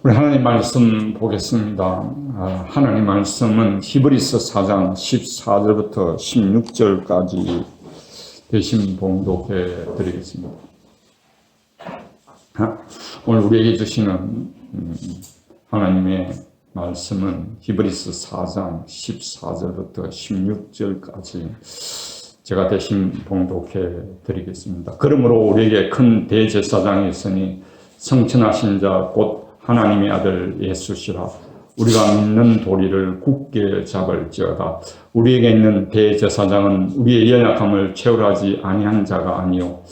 우리 하나님 말씀 보겠습니다. 하나님 말씀은 히브리서 4장 14절부터 16절까지 대신 봉독해 드리겠습니다. 오늘 우리에게 주시는 하나님의 말씀은 히브리서 4장 14절부터 16절까지 제가 대신 봉독해 드리겠습니다. 그러므로 우리에게 큰 대제사장이 있으니 성천하신 자 곧 하나님의 아들 예수시라. 우리가 믿는 도리를 굳게 잡을지어다. 우리에게 있는 대제사장은 우리의 연약함을 채울하지 아니한 자가 아니요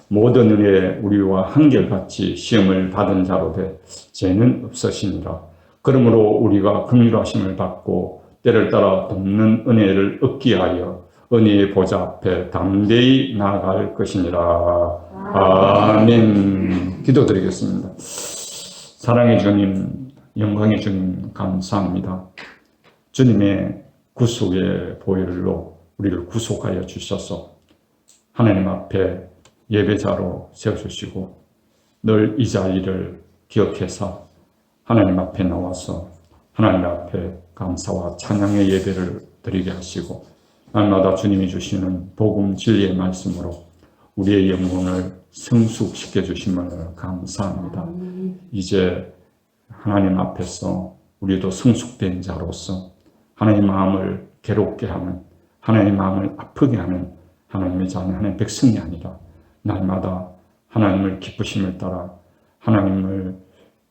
모든 은혜에 우리와 한결같이 시험을 받은 자로 돼 죄는 없으시니라. 그러므로 우리가 긍휼하심을 받고 때를 따라 돕는 은혜를 얻기 위하여 은혜의 보좌 앞에 담대히 나아갈 것이니라. 아멘. 기도드리겠습니다. 사랑의 주님, 영광의 주님, 감사합니다. 주님의 구속의 보혈로 우리를 구속하여 주셔서 하나님 앞에 예배자로 세워주시고 늘 이 자리를 기억해서 하나님 앞에 나와서 하나님 앞에 감사와 찬양의 예배를 드리게 하시고 날마다 주님이 주시는 복음 진리의 말씀으로 우리의 영혼을 성숙시켜 주심을 감사합니다. 이제 하나님 앞에서 우리도 성숙된 자로서 하나님 마음을 괴롭게 하는, 하나님 마음을 아프게 하는 하나님의 자녀, 하나님의 백성이 아니라 날마다 하나님을 기쁘심을 따라 하나님을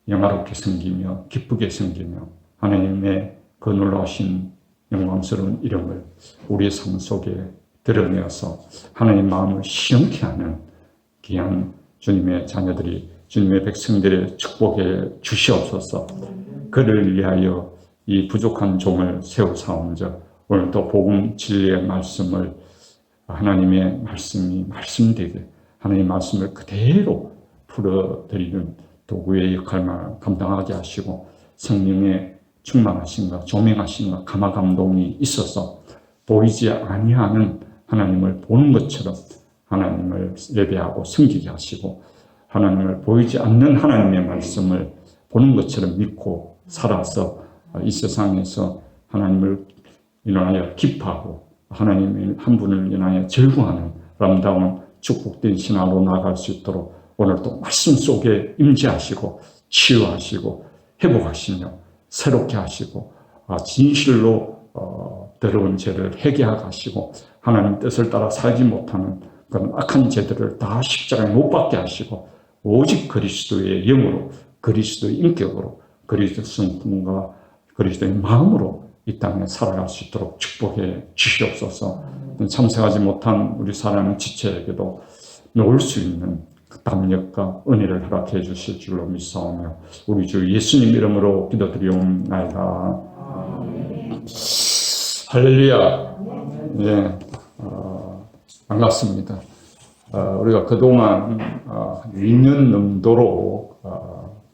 영화롭게 섬기며 기쁘게 섬기며 하나님의 그 놀라우신 영광스러운 이름을 우리의 삶 속에 드러내어서 하나님 마음을 시원케 하는 귀한 주님의 자녀들이, 주님의 백성들의 축복에 주시옵소서. 그를 위하여 이 부족한 종을 세우사온즉 오늘도 복음 진리의 말씀을 하나님의 말씀이 말씀되게 하나님의 말씀을 그대로 풀어드리는 도구의 역할만 감당하게 하시고 성령의 충만하신가 조명하신가 감화감동이 있어서 보이지 아니하는 하나님을 보는 것처럼 하나님을 예배하고 섬기게 하시고 하나님을 보이지 않는 하나님의 말씀을 보는 것처럼 믿고 살아서 이 세상에서 하나님을 인하여 기뻐하고 하나님 한 분을 인하여 절구하는 아름다운 축복된 신앙으로 나아갈 수 있도록 오늘도 말씀 속에 임재하시고 치유하시고 회복하시며 새롭게 하시고 진실로 더러운 죄를 회개하게 하시고 하나님 뜻을 따라 살지 못하는 그런 악한 죄들을 다 십자가에 못 박게 하시고 오직 그리스도의 영으로 그리스도의 인격으로 그리스도의 성품과 그리스도의 마음으로 이 땅에 살아갈 수 있도록 축복해 주시옵소서. 참석하지 못한 우리 사랑하는 지체에게도 놓을 수 있는 그 담력과 은혜를 허락해 주실 줄로 믿사오며 우리 주 예수님 이름으로 기도드리옵나이다. 할렐루야. 예, 반갑습니다. 우리가 그동안 2년 넘도록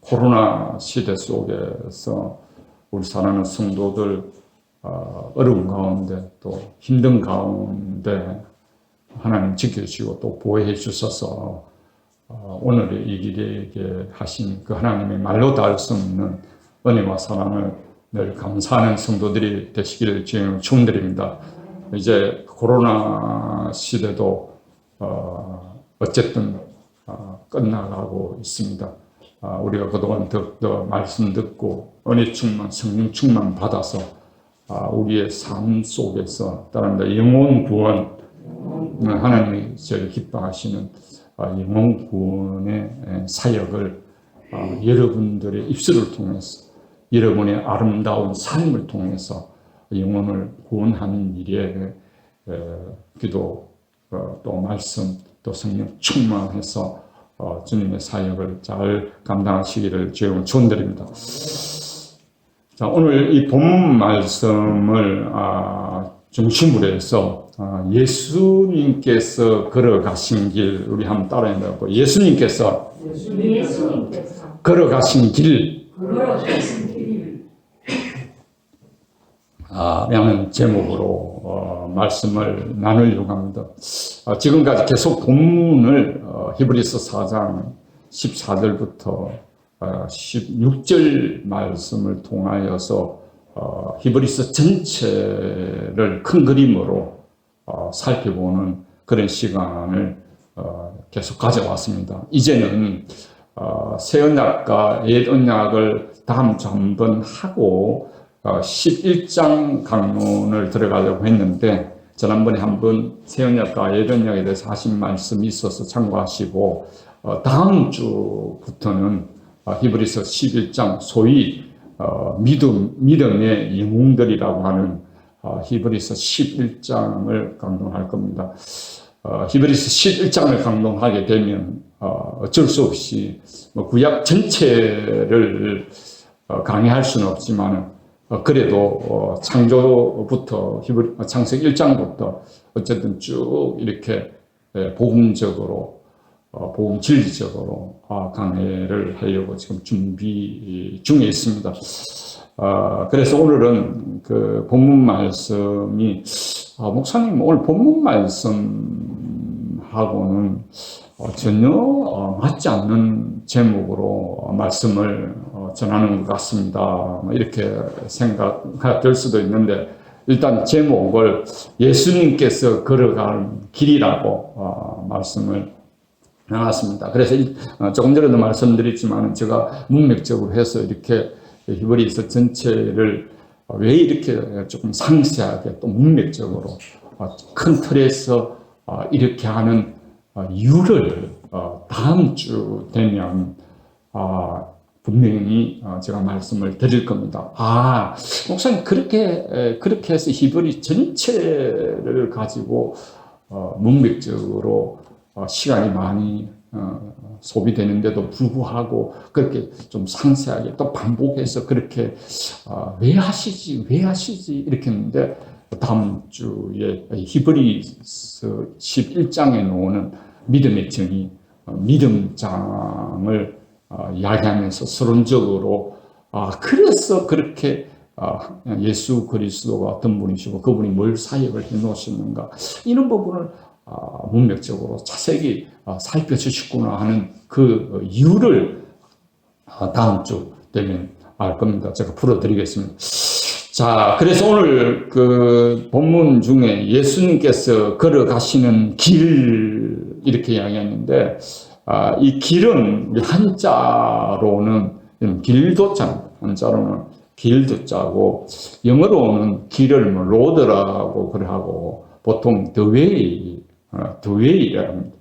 코로나 시대 속에서 우리 사랑하는 성도들 어려운 가운데 또 힘든 가운데 하나님 지켜주시고 또 보호해 주셔서 오늘의 이 길에게 하신 그 하나님의 말로 닿을 수 없는 은혜와 사랑을 늘 감사하는 성도들이 되시기를 주님을 축원드립니다. 이제 코로나 시대도 어쨌든 끝나가고 있습니다. 우리가 그동안 더욱더 말씀 듣고 은혜 충만, 성령 충만 받아서 우리의 삶 속에서 따릅니다. 영혼 구원, 하나님이 저를 기뻐하시는 영혼 구원의 사역을 여러분들의 입술을 통해서 여러분의 아름다운 삶을 통해서 영혼을 구원하는 일에 기도 또 말씀 또 성령 충만해서 주님의 사역을 잘 감당하시기를 주님을 축원드립니다. 자, 오늘 이 본 말씀을 중심으로 해서 예수님께서 걸어가신 길 우리 한번 따라해보고 예수님께서 걸어가신 길 라는 제목으로 말씀을 나누려고 합니다. 지금까지 계속 본문을 히브리서 4장 14절부터 16절 말씀을 통하여서 히브리서 전체를 큰 그림으로 살펴보는 그런 시간을 계속 가져왔습니다. 이제는 새 언약과 옛 언약을 다음 주 한번 하고 11장 강론을 들어가려고 했는데, 지난번에 한번 새 언약과 옛 언약에 대해서 하신 말씀이 있어서 참고하시고, 다음 주부터는 히브리서 11장, 소위 믿음의 영웅들이라고 하는 히브리서 11장을 강론할 겁니다. 히브리서 11장을 강론하게 되면 어쩔 수 없이 구약 전체를 강의할 수는 없지만, 그래도 창조부터 창세기 1장부터 어쨌든 쭉 이렇게 복음적으로 복음 진리적으로 강해를 하려고 지금 준비 중에 있습니다. 그래서 오늘은 그 본문 말씀이 목사님 오늘 본문 말씀하고는 전혀 맞지 않는 제목으로 말씀을 전하는 것 같습니다. 이렇게 생각이 될 수도 있는데, 일단 제목을 예수님께서 걸어가는 길이라고 말씀을 해놨습니다. 그래서 조금 전에도 말씀드렸지만 제가 문맥적으로 해서 이렇게 히브리서 전체를 왜 이렇게 조금 상세하게 또 문맥적으로 큰 틀에서 이렇게 하는 이유를 다음 주 되면 분명히 제가 말씀을 드릴 겁니다. 목사님 그렇게 해서 히브리 전체를 가지고 문맥적으로 시간이 많이 소비되는데도 불구하고 그렇게 좀 상세하게 또 반복해서 그렇게 왜 하시지 이렇게 했는데, 다음 주에 히브리서 11장에 나오는 믿음의 정의, 믿음장을 이야기하면서 서론적으로 그래서 그렇게 예수 그리스도가 어떤 분이시고 그분이 뭘 사역을 해 놓으셨는가, 이런 부분을 문맥적으로 자세히 살펴주시구나 하는 그 이유를 다음 주 되면 알 겁니다. 제가 풀어드리겠습니다. 자, 그래서 오늘 그 본문 중에 예수님께서 걸어가시는 길 이렇게 이야기했는데, 이 길은 한자로는 길도자입니다. 한자로는 길도자고, 영어로는 길을 로드라고 그래 하고, 보통 the way라고 합니다.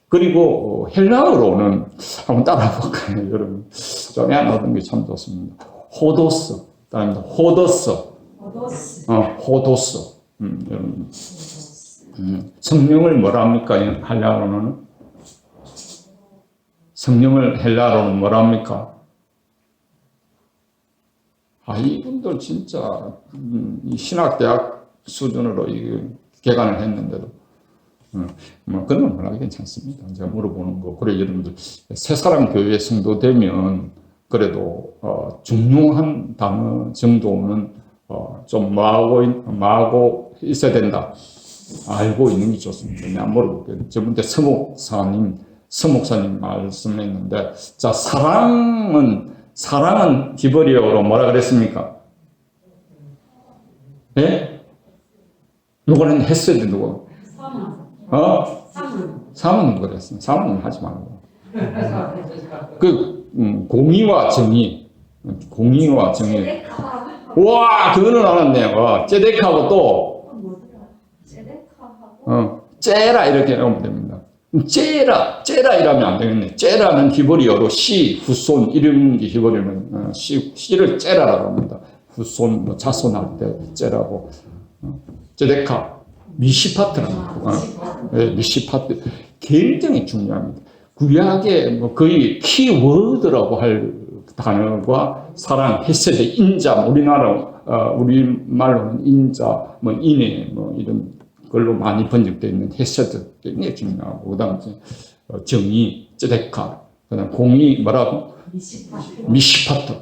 그리고 헬라어로는 한번 따라해 볼까요, 여러분? 좀 해놓은 게 참 좋습니다. 호도스, 호도스. 여러분. 성령을 뭐라 합니까? 헬라어로는? 성령을 헬라어로는 뭐라 합니까? 이분들 진짜 신학대학 수준으로 개관을 했는데도 그런 건 몰라도 괜찮습니다. 제가 물어보는 거. 그래, 여러분들 새사랑 교회 성도 되면 그래도 중요한 단어 정도는 좀 뭐하고 있어야 된다, 알고 있는 게 좋습니다. 내가 물어볼게요. 저번에 서목사님 말씀했는데, 자, 사랑은 히브리어로 뭐라 그랬습니까? 예? 누구는 했어야 돼, 누구? 사모는 그랬어요. 사모는 하지 말고. 공의와 정의. 와, 그거는 알았네요. 제데카하고 또, 째라, 이렇게 하면 됩니다. 째라 이라면 안 되겠네. 째라는 히브리어로 후손, 이런 게 히브리어는 씨를 째라라고 합니다. 후손, 자손할 때 째라고. 제데카. 미시파트랍니다. 미시파트. 굉장히 중요합니다. 구약의 거의 키워드라고 할 단어가 사랑, 헤세드, 인자, 우리말로는 인자, 인애, 이런 걸로 많이 번역되어 있는 헤세드 굉장히 중요하고, 그 다음에 정의, 쯔데카, 그 다음 공의, 뭐라고? 미시파트.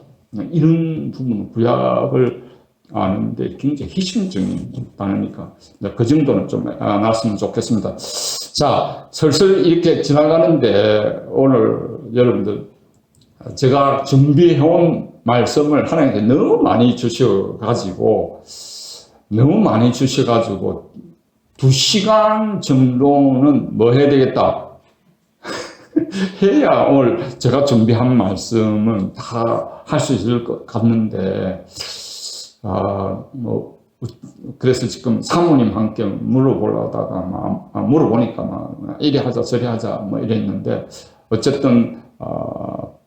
이런 부분은 구약을 아는데 굉장히 희심적인 단어니까 그 정도는 좀 알았으면 좋겠습니다. 자, 슬슬 이렇게 지나가는데 오늘 여러분들 제가 준비해온 말씀을 하나님께 너무 많이 주셔가지고 2시간 정도는 뭐 해야 되겠다 해야 오늘 제가 준비한 말씀은 다 할 수 있을 것 같는데, 그래서 지금 사모님 함께 물어보려다가 물어보니까 이리 하자 저리 하자 뭐 이랬는데, 어쨌든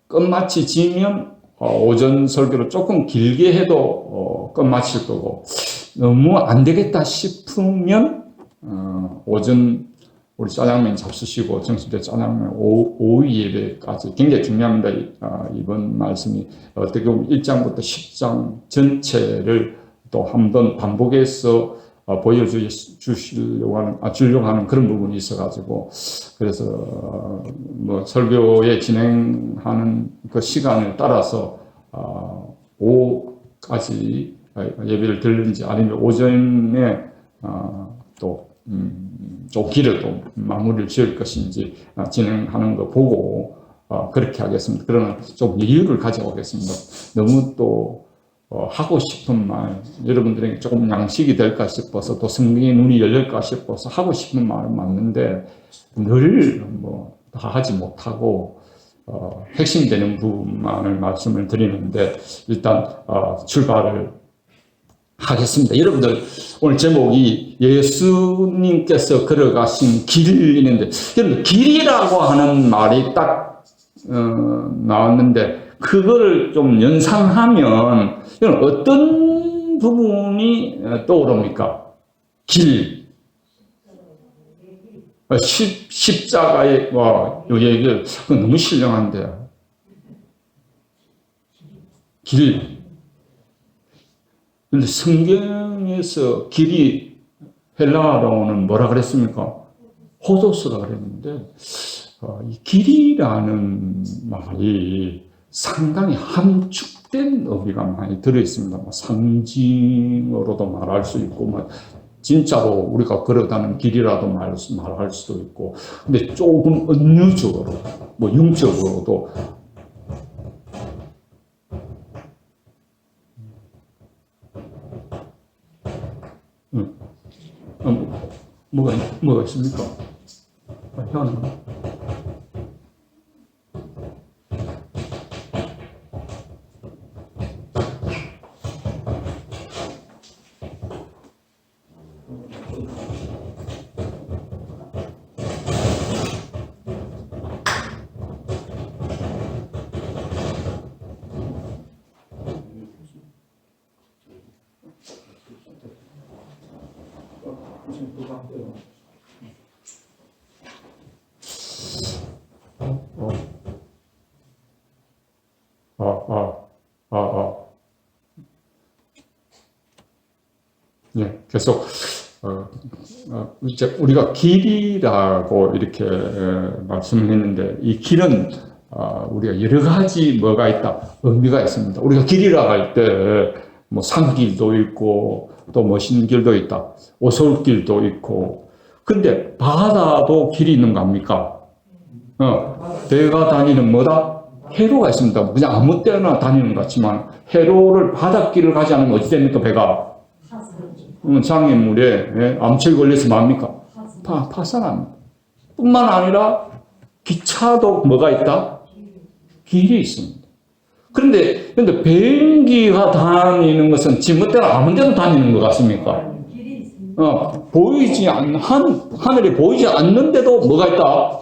끝마치 지면 오전 설교를 조금 길게 해도 끝마칠 거고, 너무 안 되겠다 싶으면 오전 우리 짜장면 잡수시고 정수대 짜장면 오후 예배까지 굉장히 중요합니다. 이번 말씀이 어떻게 보면 1장부터 10장 전체를 또 한번 반복해서 주려고 하는 그런 부분이 있어가지고, 그래서 뭐 설교에 진행하는 그 시간을 따라서 오후까지 예배를 들는지 아니면 오전에 또 길을 또 마무리를 지을 것인지 진행하는 거 보고 그렇게 하겠습니다. 그러나 좀 여유를 가져오겠습니다. 너무 또 하고 싶은 말, 여러분들에게 조금 양식이 될까 싶어서, 또 성경의 눈이 열릴까 싶어서 하고 싶은 말은 맞는데 늘 뭐 다 하지 못하고 핵심되는 부분만을 말씀을 드리는데, 일단 출발을 하겠습니다. 여러분들, 오늘 제목이 예수님께서 걸어가신 길인데, 여러분 길이라고 하는 말이 딱 나왔는데, 그거를 좀 연상하면 여러분 어떤 부분이 떠오릅니까? 길. 십자가의 요 얘기를, 그건 너무 신령한데. 길. 근데 성경에서 길이 헬라어로는 뭐라 그랬습니까? 호도스라 그랬는데, 이 길이라는 말이 상당히 함축된 의미가 많이 들어있습니다. 상징으로도 말할 수 있고, 진짜로 우리가 걸어가는 길이라도 말할 수도 있고, 근데 조금 은유적으로, 영적으로도 뭐가 있습니까? 현우. 네, 계속 이제 우리가 길이라고 이렇게 말씀을 했는데, 이 길은 우리가 여러 가지 뭐가 있다, 의미가 있습니다. 우리가 길이라고 할 때 뭐 산길도 있고 또 멋있는 길도 있다, 오솔길도 있고. 근데 바다도 길이 있는 거 아닙니까? 배가 다니는 뭐다? 해로가 있습니다. 그냥 아무 때나 다니는 것 같지만, 해로를 바닷길을 가지 않으면 어찌 됩니까? 배가 장애물에 암초에 걸려서 뭡니까? 파산합니다. 뿐만 아니라 기차도 뭐가 있다? 길이 있습니다. 그런데 비행기가 다니는 것은 지멋대로 아무 데나 다니는 것 같습니까? 보이지 않는, 하늘이 보이지 않는데도 뭐가 있다?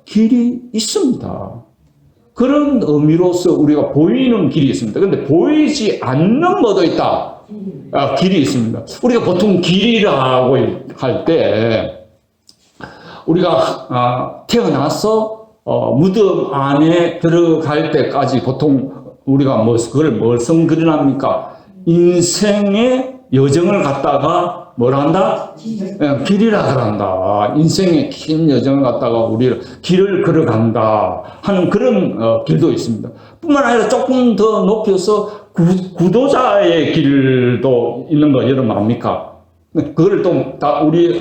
길이 있습니다. 그런 의미로서 우리가 보이는 길이 있습니다. 그런데 보이지 않는 뭐도 있다? 길이 있습니다. 우리가 보통 길이라고 할 때, 우리가 태어나서 무덤 안에 들어갈 때까지 보통 우리가 그걸 무슨 그림 합니까? 인생의 여정을 갖다가 뭐라 한다? 길이라 그런다. 인생의 긴 여정을 갖다가 우리를 길을 걸어간다 하는 그런 길도 있습니다. 뿐만 아니라 조금 더 높여서 구도자의 길도 있는 거 여러분 압니까? 그걸 또 다 우리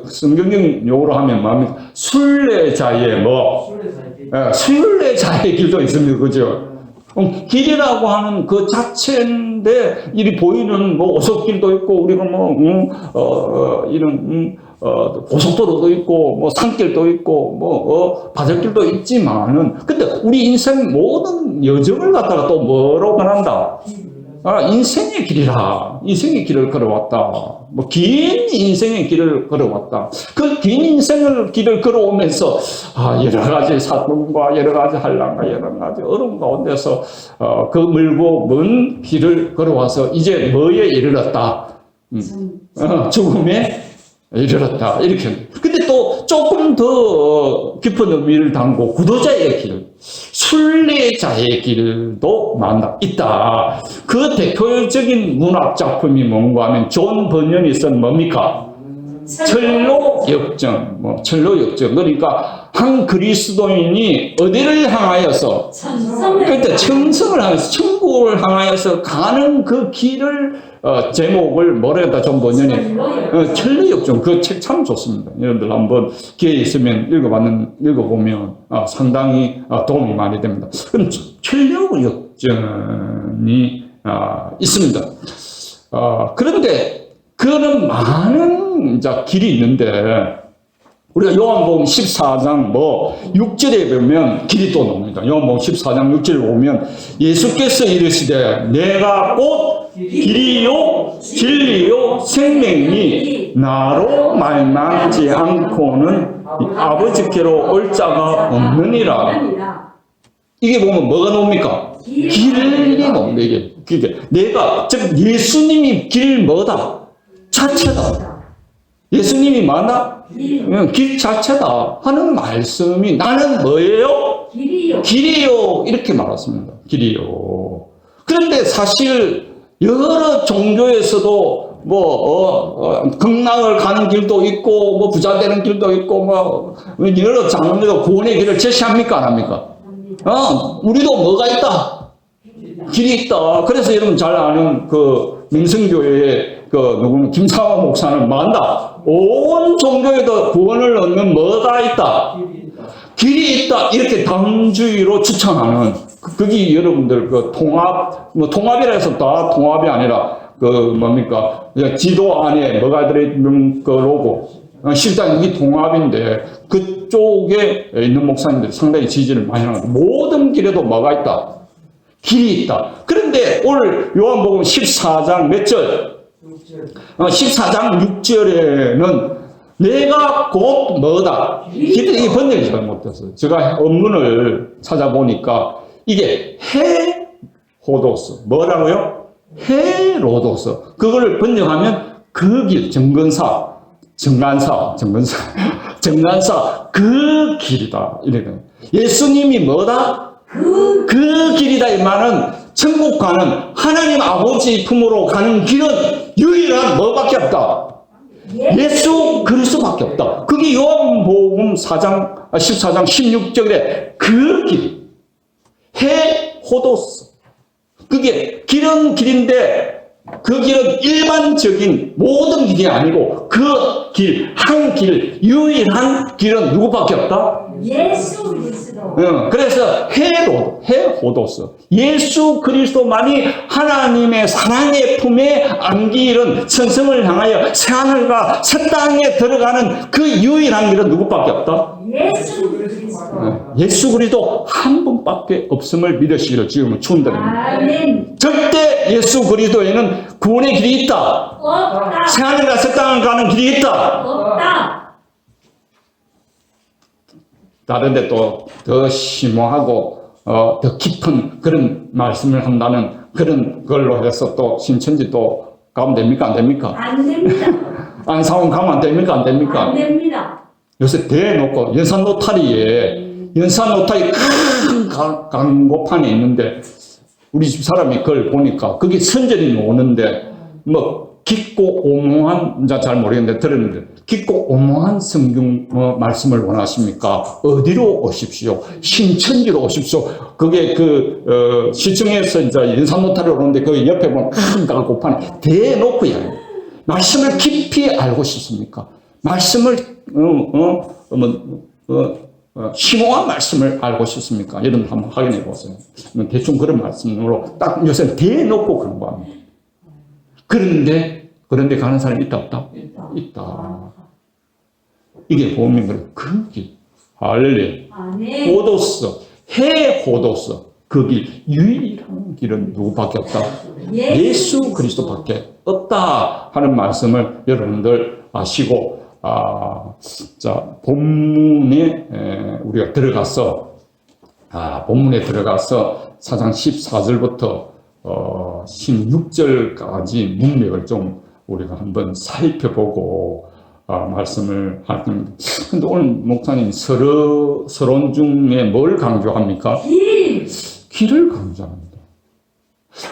성경적 용어로 하면 뭡니까? 순례자의 순례자의 길도 있습니다. 그죠? 길이라고 하는 그 자체인데, 이리 보이는 뭐 오솔길도 있고, 우리가 이런, 고속도로도 있고, 뭐 산길도 있고, 바닷길도 있지만은, 근데 우리 인생 모든 여정을 갖다가 또 뭐로 변한다? 인생의 길이라. 인생의 길을 걸어왔다. 긴 인생의 길을 걸어왔다. 그 긴 인생의 길을 걸어오면서, 여러 가지 사건과 여러 가지 한란과 여러 가지 어려움 가운데서, 그 멀고 먼 길을 걸어와서 이제 뭐에 이르렀다? 죽음에 이르렀다. 이렇게. 근데 또 조금 더 깊은 의미를 담고 구도자의 길, 순례자의 길도 있다. 그 대표적인 문학 작품이 뭔가 하면 존 번연이 쓴 뭡니까? 철로 역정. 철로 역정. 그러니까 한 그리스도인이 어디를 향하여서? 그때 청성을 향해서, 천국을 향하여서 가는 그 길을 제목을 뭐라 했다, 존 번연이? 철로 역정. 그 책 참 좋습니다. 여러분들 한번 기회 있으면 읽어보면 상당히 도움이 많이 됩니다. 그럼 철로 역정이 있습니다. 그런데 그거는 많은 길이 있는데, 우리가 요한복음 14장 6절에 보면 길이 또 나옵니다. 요한복음 14장 6절에 보면 예수께서 이르시되 내가 곧 길이요 진리요 생명이 나로 말미암지 않고는 아버지께로 올 자가 없느니라. 이게 보면 뭐가 나옵니까? 길이 나옵니다. 이게 내가, 즉 예수님이 길 뭐다? 자체다. 예수님이 맞나? 길 자체다 하는 말씀이, 나는 뭐예요? 길이요. 이렇게 말했습니다. 길이요. 그런데 사실 여러 종교에서도 극락을 가는 길도 있고, 부자 되는 길도 있고, 여러 장로가 구원의 길을 제시합니까? 안 합니까? 우리도 뭐가 있다? 길이 있다. 그래서 여러분 잘 아는 그 민성교회의 김상화 목사는 만다. 온 종교에도 구원을 얻는 뭐가 있다? 길이 있다. 이렇게 당주의로 추천하는, 그게 여러분들 통합이라 해서 다 통합이 아니라, 지도 안에 뭐가 들어있는 거로고, 실상 이게 통합인데, 그쪽에 있는 목사님들이 상당히 지지를 많이 하는 거예요. 모든 길에도 뭐가 있다? 길이 있다. 그런데 오늘 요한복음 14장 몇 절? 14장 6절에는 내가 곧 뭐다? 이 번역이 잘못됐어요. 제가 원문을 찾아보니까 이게 헤로도스. 뭐라고요? 헤로도스. 그걸 번역하면 그 길, 정간사, 그 길이다. 이래요. 예수님이 뭐다? 그 길이다. 이 말은 천국 가는 하나님 아버지 품으로 가는 길은 유일한 뭐밖에 없다? 예수 그리스도밖에 없다. 그게 요한복음 14장 16절에 그 길, 헤로도스. 그게 길은 길인데 그 길은 일반적인 모든 길이 아니고 그 길, 한 길, 유일한 길은 누구밖에 없다? 예수 그리스도. 그래서 헤로도스. 예수 그리스도만이 하나님의 사랑의 품에 안기는 천성을 향하여 새하늘과 새 땅에 들어가는 그 유일한 길은 누구밖에 없다? 예수 그리스도. 예수 그리스도 한 분밖에 없음을 믿으시기를 지금은 축원드립니다. 아멘. 절대 예수 그리스도에는 구원의 길이 있다. 없다. 새하늘과 새 땅을 가는 길이 있다. 없다. 다른 데 또 더 심오하고 더 깊은 그런 말씀을 한다는 그런 걸로 해서 또 신천지 또 가면 됩니까? 안 됩니까? 안 됩니다. 안사원 가면 안 됩니까? 안 됩니까? 안 됩니다. 요새 대놓고 연산 노타리에 큰 광고판이 있는데 우리 집 사람이 그걸 보니까 그게 선전이 오는데 깊고 오묘한, 잘 모르겠는데 들었는데, 깊고 오묘한 성경 말씀을 원하십니까? 어디로 오십시오? 신천지로 오십시오. 그게 시청에서 이제 연산노타리로 오는데 그 옆에 보면 큰 광고판에 대놓고 이야기해요. 말씀을 깊이 알고 싶습니까? 말씀을 심오한 말씀을 알고 싶습니까? 여러분 한번 확인해 보세요. 대충 그런 말씀으로 딱 요새 대놓고 그런 거 합니다. 그런데 가는 사람이 있다 없다? 있다. 이게 복음인 거예요. 그 길. 할렐루야. 아멘. 호도서, 해호도서. 그 길, 유일한 길은 누구밖에 없다? 예수 그리스도밖에 없다 하는 말씀을 여러분들 아시고, 자, 본문에 우리가 들어가서, 본문에 들어가서 4장 14절부터 16절까지 문맥을 좀 우리가 한번 살펴보고 말씀을 할 겁니다. 근데 오늘 목사님 서론 중에 뭘 강조합니까? 길을 강조합니다.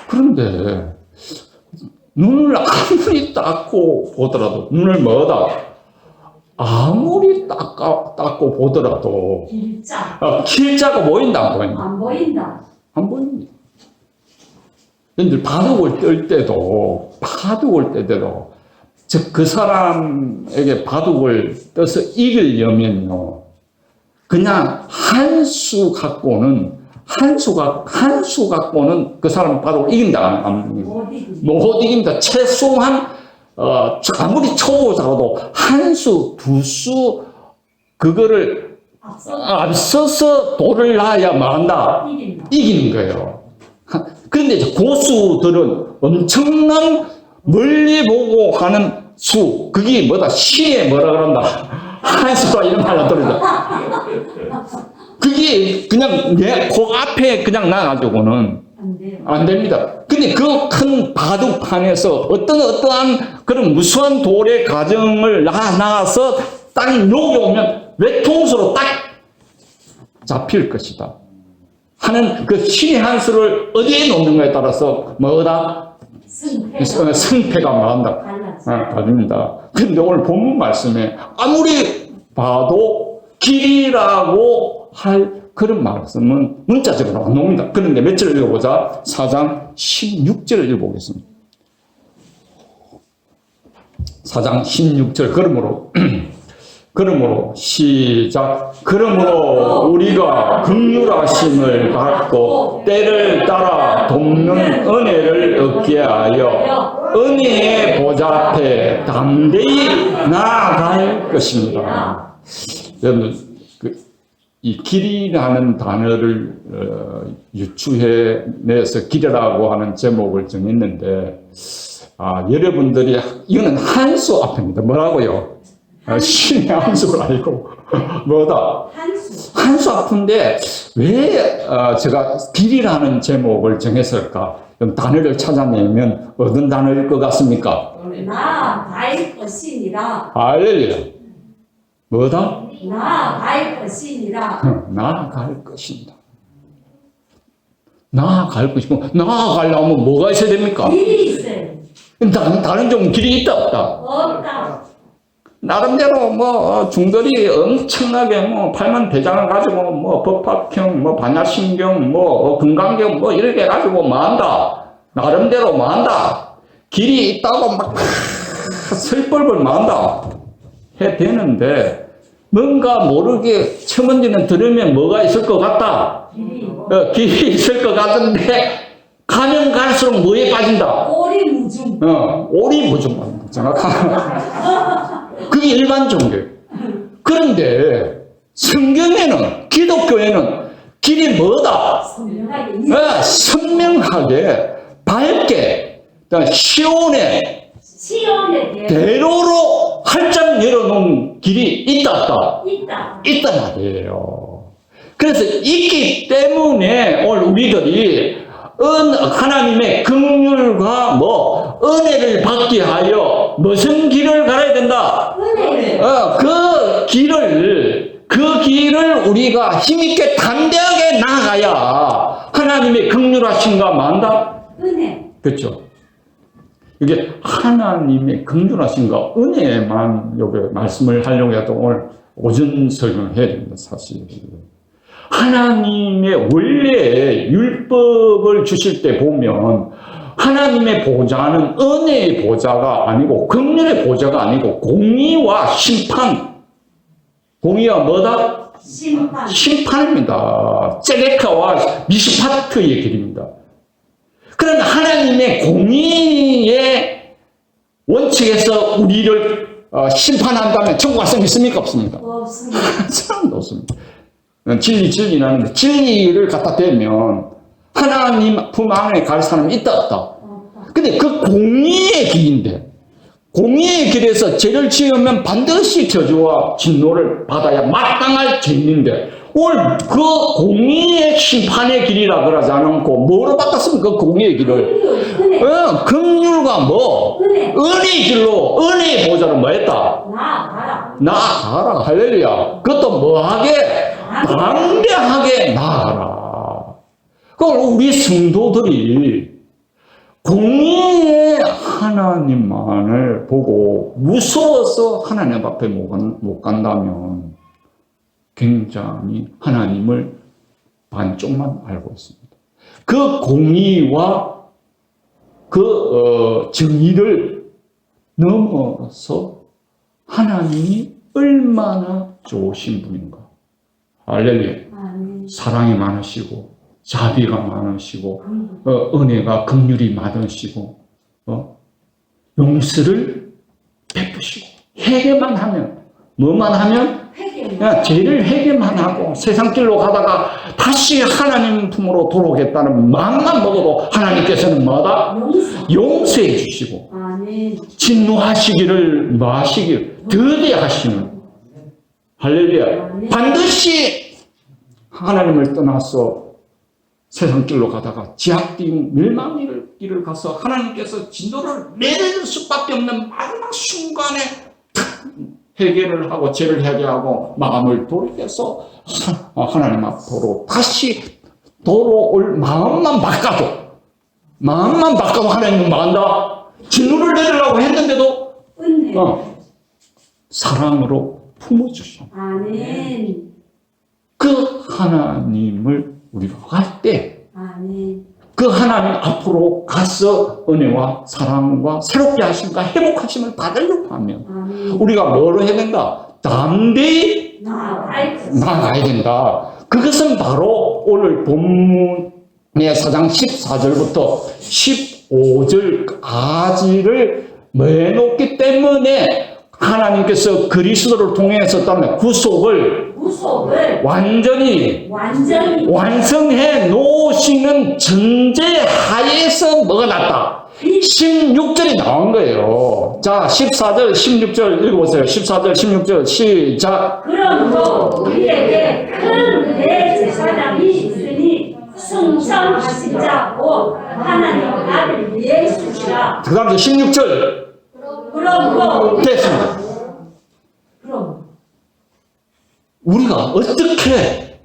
그런데 눈을 아무리 닦고 보더라도 눈을 뭐다? 아무리 닦고 보더라도 길자가 보인다 안 보인다? 안 보인다. 안 보입니다. 여러분들 바둑을 뜰 때도 그 사람에게 바둑을 떠서 이기려면요, 그냥 한 수 갖고는 그 사람 바둑을 이긴다 안 못 이깁니다. 최소한 아무리 초보자라도 한 수, 두 수 그거를 앞서서 돌을 놔야 말한다. 이기는 거예요. 그런데 이제 고수들은 엄청난 멀리 보고 하는 수, 그게 뭐다? 시에 뭐라 그런다? 한 수다 이런 말로 들어요. 그게 그냥 내 코 앞에 그냥 나가지고는 안 됩니다. 근데 그 큰 바둑판에서 어떠한 그런 무수한 돌의 과정을 나가서 딱 여기 오면 외통수로 딱 잡힐 것이다 하는 그 신의 한 수를 어디에 놓는가에 따라서 뭐다? 승패가 말한다. 달립니다. 그런데 오늘 본문 말씀에 아무리 봐도 길이라고 할 그런 말씀은 문자적으로 안 나옵니다. 그런데 몇 절 읽어보자. 4장 16절을 읽어보겠습니다. 4장 16절. 그러므로 시작. 그러므로 우리가 긍휼하심을 받고 때를 따라 돕는 은혜를 얻게 하여 은혜의 보좌 앞에 담대히 나아갈 것입니다. 여러분, 이 길이라는 단어를 유추해내서 길이라고 하는 제목을 정했는데, 여러분들이 이거는 한 수 앞입니다. 뭐라고요? 신의 한 수를 알고 뭐다? 한 수 앞인데 왜 제가 길이라는 제목을 정했을까? 그럼 단어를 찾아내면 어떤 단어일 것 같습니까? 나아갈 것이니라. 할렐루야. 뭐다? 나아갈 것이니라. 나아갈 것이다. 나아갈 것이고, 나아가려면 뭐가 있어야 됩니까? 길이 있어요. 다른 좀 길이 있다 없다? 없다. 나름대로 중들이 엄청나게 팔만 대장을 가지고 법화경, 반야신경, 금강경 이렇게 가지고 한다. 나름대로 한다. 길이 있다고 막 설벌벌 한다. 해 되는데 뭔가 모르게 처음에는 들으면 뭐가 있을 것 같다. 길이 있을 것 같은데 가면 갈수록 뭐에 빠진다? 오리무중. 오리무중. 정확한. 그게 일반 종교예요. 그런데 성경에는, 기독교에는 길이 뭐다? 선명하게, 밝게, 시온의 대로로 활짝 열어놓은 길이 있다. 있단 말이에요. 그래서 있기 때문에 오늘 우리들이 하나님의 긍휼과 은혜를 받게 하여 무슨 길을 갈아야 된다? 은혜. 그 길을 우리가 힘있게 담대하게 나아가야 하나님의 긍휼하심과 만다? 은혜. 그렇죠. 이게 하나님의 긍휼하심과 은혜만 여기 말씀을 하려고 해도 오늘 오전 설명을 해야 됩니다, 사실. 하나님의 원래 율법을 주실 때 보면 하나님의 보좌는 은혜의 보좌가 아니고 긍휼의 보좌가 아니고 공의와 심판, 공의와 뭐다? 심판입니다. ጼ데카와 미시파트의 길입니다. 그러면 하나님의 공의의 원칙에서 우리를 심판한다면 천국 갈 수 있습니까? 없습니까? 없습니다. 사람도 없습니다. 진리는 진리를 갖다 대면 하나님 품 안에 갈 사람이 있다 없다. 근데 그 공의의 길인데 공의의 길에서 죄를 지으면 반드시 저주와 진노를 받아야 마땅할 죄인인데 오늘 그 공의의 심판의 길이라 그러지 않고 뭐로 바꿨습니까? 그 공의의 길을 긍휼과 뭐 은혜의 길로 은혜의 보좌로 뭐 했다? 나아가라. 할렐루야. 그것도 뭐하게? 담대하게 나아가라. 그걸 우리 성도들이 공의의 하나님만을 보고 무서워서 하나님 앞에 못 간다면 굉장히 하나님을 반쪽만 알고 있습니다. 그 공의와 그 정의를 넘어서 하나님이 얼마나 좋으신 분인가. 할렐루야. 사랑이 많으시고 자비가 많으시고 은혜가 긍휼이 많으시고 용서를 베푸시고 회개만 하면 뭐만 하면 죄를 회개만 하고 세상 길로 가다가 다시 하나님 품으로 돌아오겠다는 마음만 먹어도 하나님께서는 뭐다? 용서해 주시고 진노하시기를 마시기를 더디 하시는 할렐루야. 반드시 하나님을 떠나서 세상 길로 가다가 지압된 멸망의 길을 가서 하나님께서 진노를 내릴 수밖에 없는 마지막 순간에 회개를 하고 죄를 회개하고 마음을 돌이켜서 하나님 앞으로 다시 돌아올 마음만 바꿔도 하나님은 뭐한다? 진노를 내리려고 했는데도 사랑으로 품어주셔. 그 하나님을 우리가 할 때 그 하나님 앞으로 가서 은혜와 사랑과 새롭게 하심과 회복하심을 받으려고 하면 우리가 뭐로 해야 된다? 담대히 나아가야 된다. 그것은 바로 오늘 본문의 4장 14절부터 15절까지를 매놓기 때문에 하나님께서 그리스도를 통해서 따르는 구속을 완전히 완성해 놓으시는 전제하에서 뭐가 났다? 16절이 나온 거예요. 자, 14절, 16절 읽어보세요. 14절, 16절 시작. 그러므로 우리에게 큰 대제사장이 있으니 승천하신 자 곧 하나님 아들 예수시라. 그 다음 16절 그러므로 됐습니다. 우리가 어떻게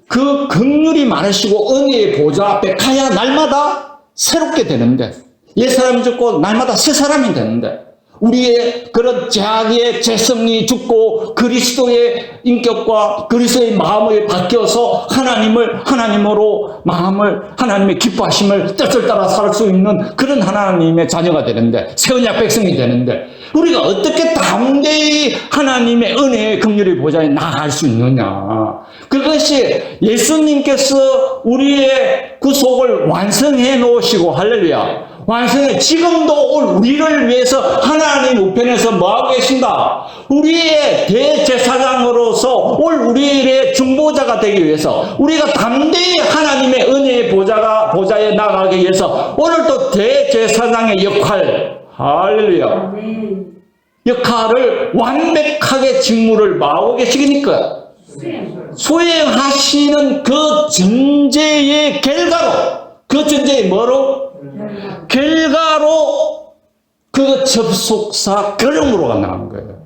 그 긍휼이 많으시고 은혜의 보좌 앞에 가야 날마다 새롭게 되는데 옛사람이 죽고 날마다 새 사람이 되는데 우리의 그런 자기의 죄성이 죽고 그리스도의 인격과 그리스도의 마음을 바뀌어서 하나님으로 마음을 하나님의 기뻐하심을 뜻을 따라 살 수 있는 그런 하나님의 자녀가 되는데 새 언약 백성이 되는데 우리가 어떻게 담대히 하나님의 은혜의 긍휼의 보좌에 나아갈 수 있느냐. 그것이 예수님께서 우리의 구속을 완성해 놓으시고 할렐루야. 완성해 지금도 우리를 위해서 하나님 우편에서 뭐하고 계신다? 우리의 대제사장으로서 우리의 중보자가 되기 위해서 우리가 담대히 하나님의 은혜의 보좌에 나가기 위해서 오늘도 대제사장의 역할 할렐루야 역할을 완벽하게 직무를 마하고 계시니까 수행하시는 그 전제의 결과로 그 전제의 뭐로? 결과로 그 접속사 결용으로 나가는 거예요.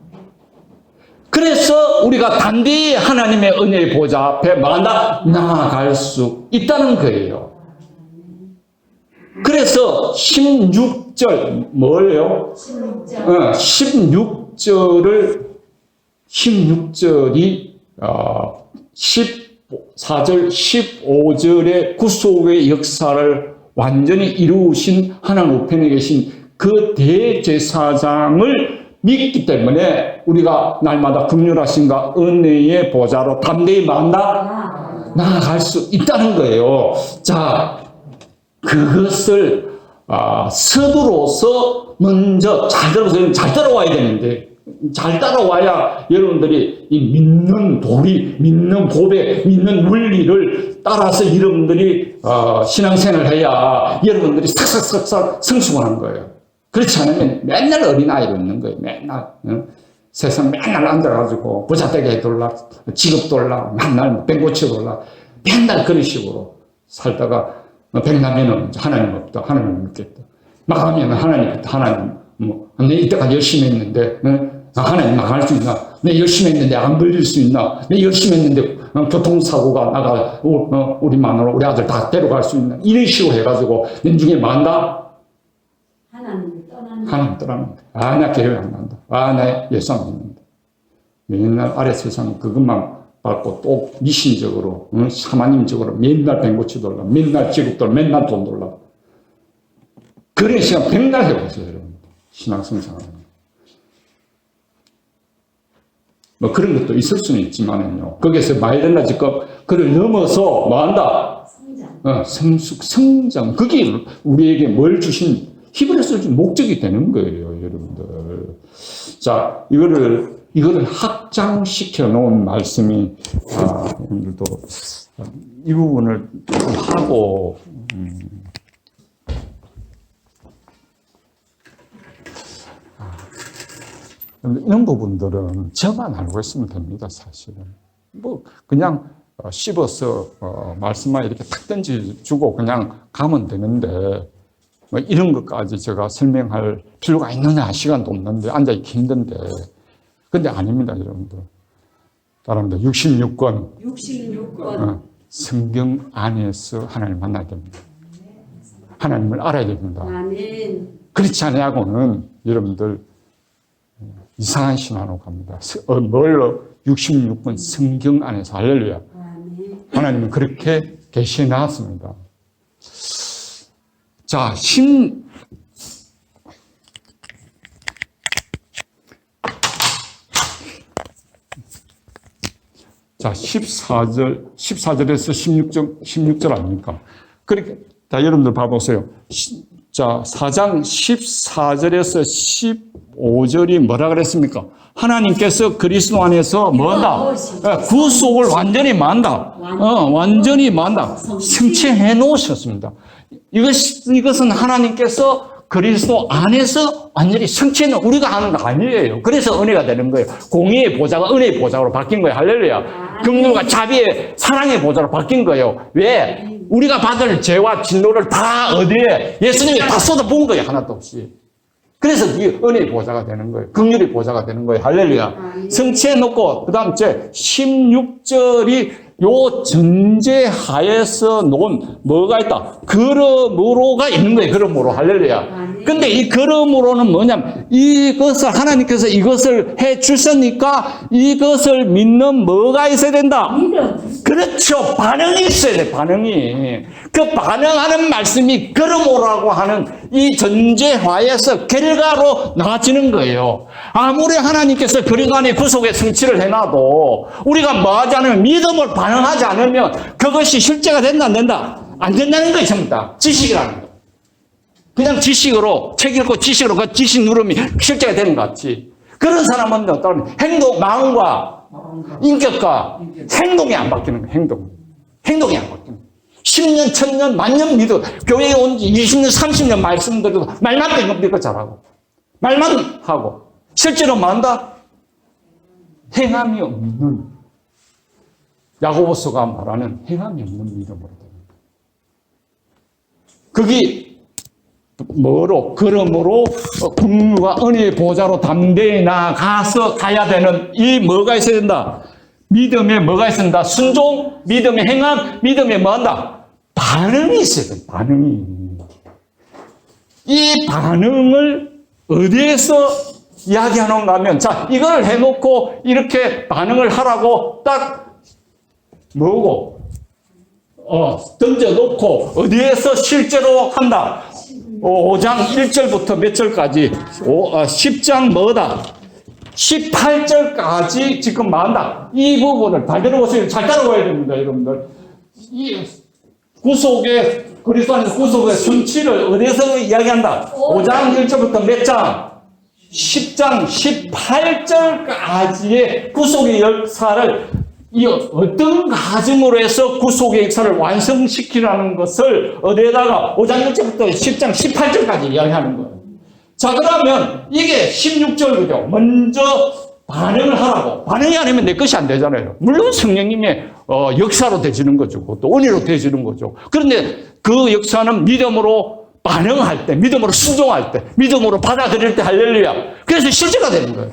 그래서 우리가 단디 하나님의 은혜의 보좌 앞에 나아갈 수 있다는 거예요. 그래서 16절 뭐예요? 16절이 14절 15절의 구속의 역사를 완전히 이루신 하나님 우편에 계신 그 대제사장을 믿기 때문에 우리가 날마다 긍휼하신가 은혜의 보좌로 담대히 나아갈 수 있다는 거예요. 자, 그것을 서두로서 먼저 잘 따라와야 되는데, 잘 따라와야 여러분들이 이 믿는 도리, 믿는 고백, 믿는 원리를 따라서 여러분들이 신앙생활을 해야 여러분들이 싹싹싹싹 성숙하는 거예요. 그렇지 않으면 맨날 어린아이로 있는 거예요. 맨날 세상 맨날 앉아가지고 부자되게 돌라, 직업 돌라, 맨날 뱅고치 돌라, 맨날 그런 식으로 살다가 백남에는 하나님 없다, 하나님 믿겠다. 망하면 하나님 없다, 하나님 내 이때까지 열심히 했는데 하나님 망할 수 있나? 내 열심히 했는데 안 걸릴 수 있나? 내 열심히 했는데 교통사고가 나가 우리 마누라, 우리 아들 다 데려갈 수 있나? 이런 식으로 해가지고 내 중에 만다? 하나님 떠나는 거야. 나 교회 안 간다. 나 예수 안 믿는다. 맨날 아래 세상 그것만 밟고 또 미신적으로, 사마님적으로 맨날 뱅고치 돌라, 맨날 직업 돌라, 맨날 돈 돌라. 그런 시간 백날 해보세요, 여러분. 신앙생활하는 거. 뭐 그런 것도 있을 수는 있지만은요. 거기에서 마이든나 지금 그를 넘어서 뭐 한다? 성장. 그게 우리에게 뭘 주신 히브리서 준 목적이 되는 거예요, 여러분들. 자, 이거를 확장시켜 놓은 말씀이, 여러분들도 이 부분을 하고, 이런 부분들은 저만 알고 있으면 됩니다, 사실은. 뭐, 그냥 씹어서, 말씀만 이렇게 탁 던져주고 그냥 가면 되는데, 뭐 이런 것까지 제가 설명할 필요가 있느냐, 시간도 없는데, 앉아있기 힘든데. 근데 아닙니다, 여러분들. 따라합니다. 66권. 성경 안에서 하나님을 만나야 됩니다. 하나님을 알아야 됩니다. 아멘. 그렇지 않냐고는 여러분들 이상한 신화로 갑니다. 뭘로? 66권 성경 안에서. 할렐루야. 하나님은 그렇게 계시해 놨습니다. 자, 14절에서 16절 아닙니까? 그렇게, 자, 여러분들 봐보세요. 자, 4장 14절에서 15절이 뭐라 그랬습니까? 하나님께서 그리스도 안에서 뭐한다? 구속을 완전히 만다. 완전히 만다. 성취해 놓으셨습니다. 이것은 하나님께서 그리스도 안에서 완전히 성취는 우리가 하는 거 아니에요. 그래서 은혜가 되는 거예요. 공의의 보좌가 은혜의 보좌로 바뀐 거예요. 할렐루야. 긍휼과 자비의 사랑의 보좌로 바뀐 거예요. 왜? 우리가 받을 죄와 진노를 다 어디에? 예수님이 다 쏟아부은 거예요. 하나도 없이. 그래서 이 은혜의 보좌가 되는 거예요. 긍휼의 보좌가 되는 거예요. 할렐루야. 성취해 놓고 그 다음 16절이 요 전제하에서 놓은 뭐가 있다? 그러므로가 있는 거예요. 그러므로. 할렐루야. 근데 이 그러므로는 뭐냐면 이것을 하나님께서 이것을 해 주셨으니까 이것을 믿는 뭐가 있어야 된다? 그렇죠. 반응이 있어야 돼. 반응이. 그 반응하는 말씀이 그러므로라고 하는 이 전제하에서 결과로 나아지는 거예요. 아무리 하나님께서 그리스도 안에 구속의 성취를 해놔도 우리가 뭐 하지 않으면 믿음을 반응하지 않으면 그것이 실제가 된다 안 된다? 안 된다는 거예요. 전부 다. 지식이라는 거. 그냥 지식으로 책 읽고 지식으로 그 지식 누름이 실제가 되는 것 같지. 그런 사람은 어떤 행동, 마음과 인격과 행동이 안 바뀌는 거예요. 행동이 안 바뀌는 거예요. 10년, 1000년, 만년 믿어. 교회에 온 지 20년, 30년 말씀드려도 말만 믿고 잘하고. 말만 하고. 실제로 뭐 한다? 행함이 없는. 야고보서가 말하는 행함이 없는 믿음으로 됩니다. 그게 뭐로? 그러므로 긍휼과 은혜의 보좌로 담대히 나아가서 가야 되는 이 뭐가 있어야 된다? 믿음에 뭐가 있어야 된다? 순종, 믿음의 행함, 믿음에 뭐 한다? 반응이 있어야 된다. 반응이. 이 반응을 어디에서 이야기하는가 하면, 자, 이걸 해놓고 이렇게 반응을 하라고 딱 뭐고? 던져놓고 어디에서 실제로 한다? 5장 1절부터 몇 절까지? 10장 뭐다? 18절까지 지금 말한다. 이 부분을 잘 들어보세요. 잘 따라와야 됩니다, 여러분들. 이 구속의, 그리스도 안에서 구속의 성취를 어디에서 이야기한다? 5장 1절부터 몇 장? 10장 18절까지의 구속의 역사를 이 어떤 과정으로 해서 구속의 역사를 완성시키라는 것을 어디에다가 5장 1절부터 10장 18절까지 이야기하는 거예요. 자, 그러면 이게 16절이죠. 먼저 반응을 하라고. 반응이 아니면 내 것이 안 되잖아요. 물론 성령님의 역사로 되지는 거죠. 또 은혜로 되지는 거죠. 그런데 그 역사는 믿음으로 반응할 때, 믿음으로 순종할 때, 믿음으로 받아들일 때 할렐루야. 그래서 실제가 되는 거예요.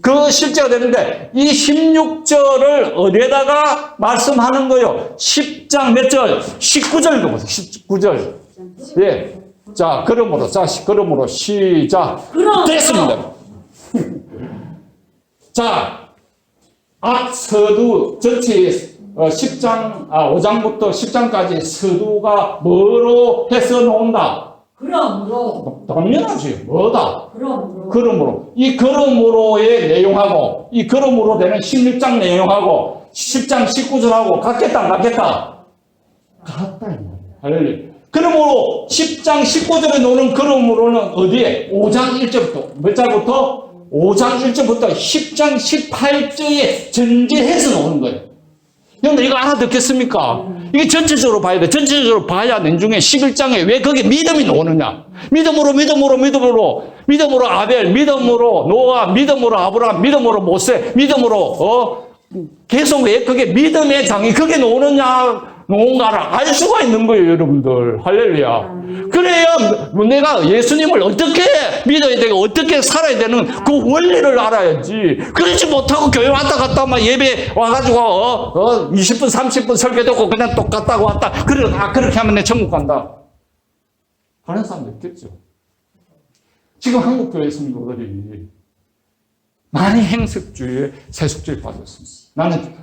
그 실제가 되는데 이 16절을 어디에다가 말씀하는 거예요? 10장 몇 절? 19절 보세요. 19절. 예. 자, 그러므로 시작. 됐습니다. 자, 서두 전체 5장부터 10장까지 서두가 뭐로 해서 놓는다? 그러므로. 당연하지. 뭐다? 그러므로. 그러므로. 이 그러므로의 내용하고, 이 그러므로 되는 16장 내용하고, 10장 19절하고 같겠다, 안 같겠다? 같다, 이 말이야. 할렐루야. 그러므로 10장 19절에 놓는 그러므로는 어디에? 5장 1절부터. 몇 절부터? 5장 1절부터 10장 18절에 전제해서 놓는 거예요. 여러분들 이거 알아듣겠습니까? 이게 전체적으로 봐야 돼. 전체적으로 봐야 내중에 11장에 왜 거기에 믿음이 나오느냐. 믿음으로 아벨, 믿음으로 노아, 믿음으로 아브라함, 믿음으로 모세, 믿음으로 계속 왜 그게 믿음의 장이 그게 놓은가를 알 수가 있는 거예요, 여러분들. 할렐루야. 그래야 내가 예수님을 어떻게 믿어야 되고 어떻게 살아야 되는 그 원리를 알아야지. 그러지 못하고 교회 왔다 갔다 막 예배 와가지고 20분 30분 설교 듣고 그냥 똑같다고 왔다. 그렇게 하면 내 천국 간다. 하는 사람도 있겠죠. 지금 한국 교회 성도들이 많이 행색주의에 세속주의에 빠졌습니다. 나는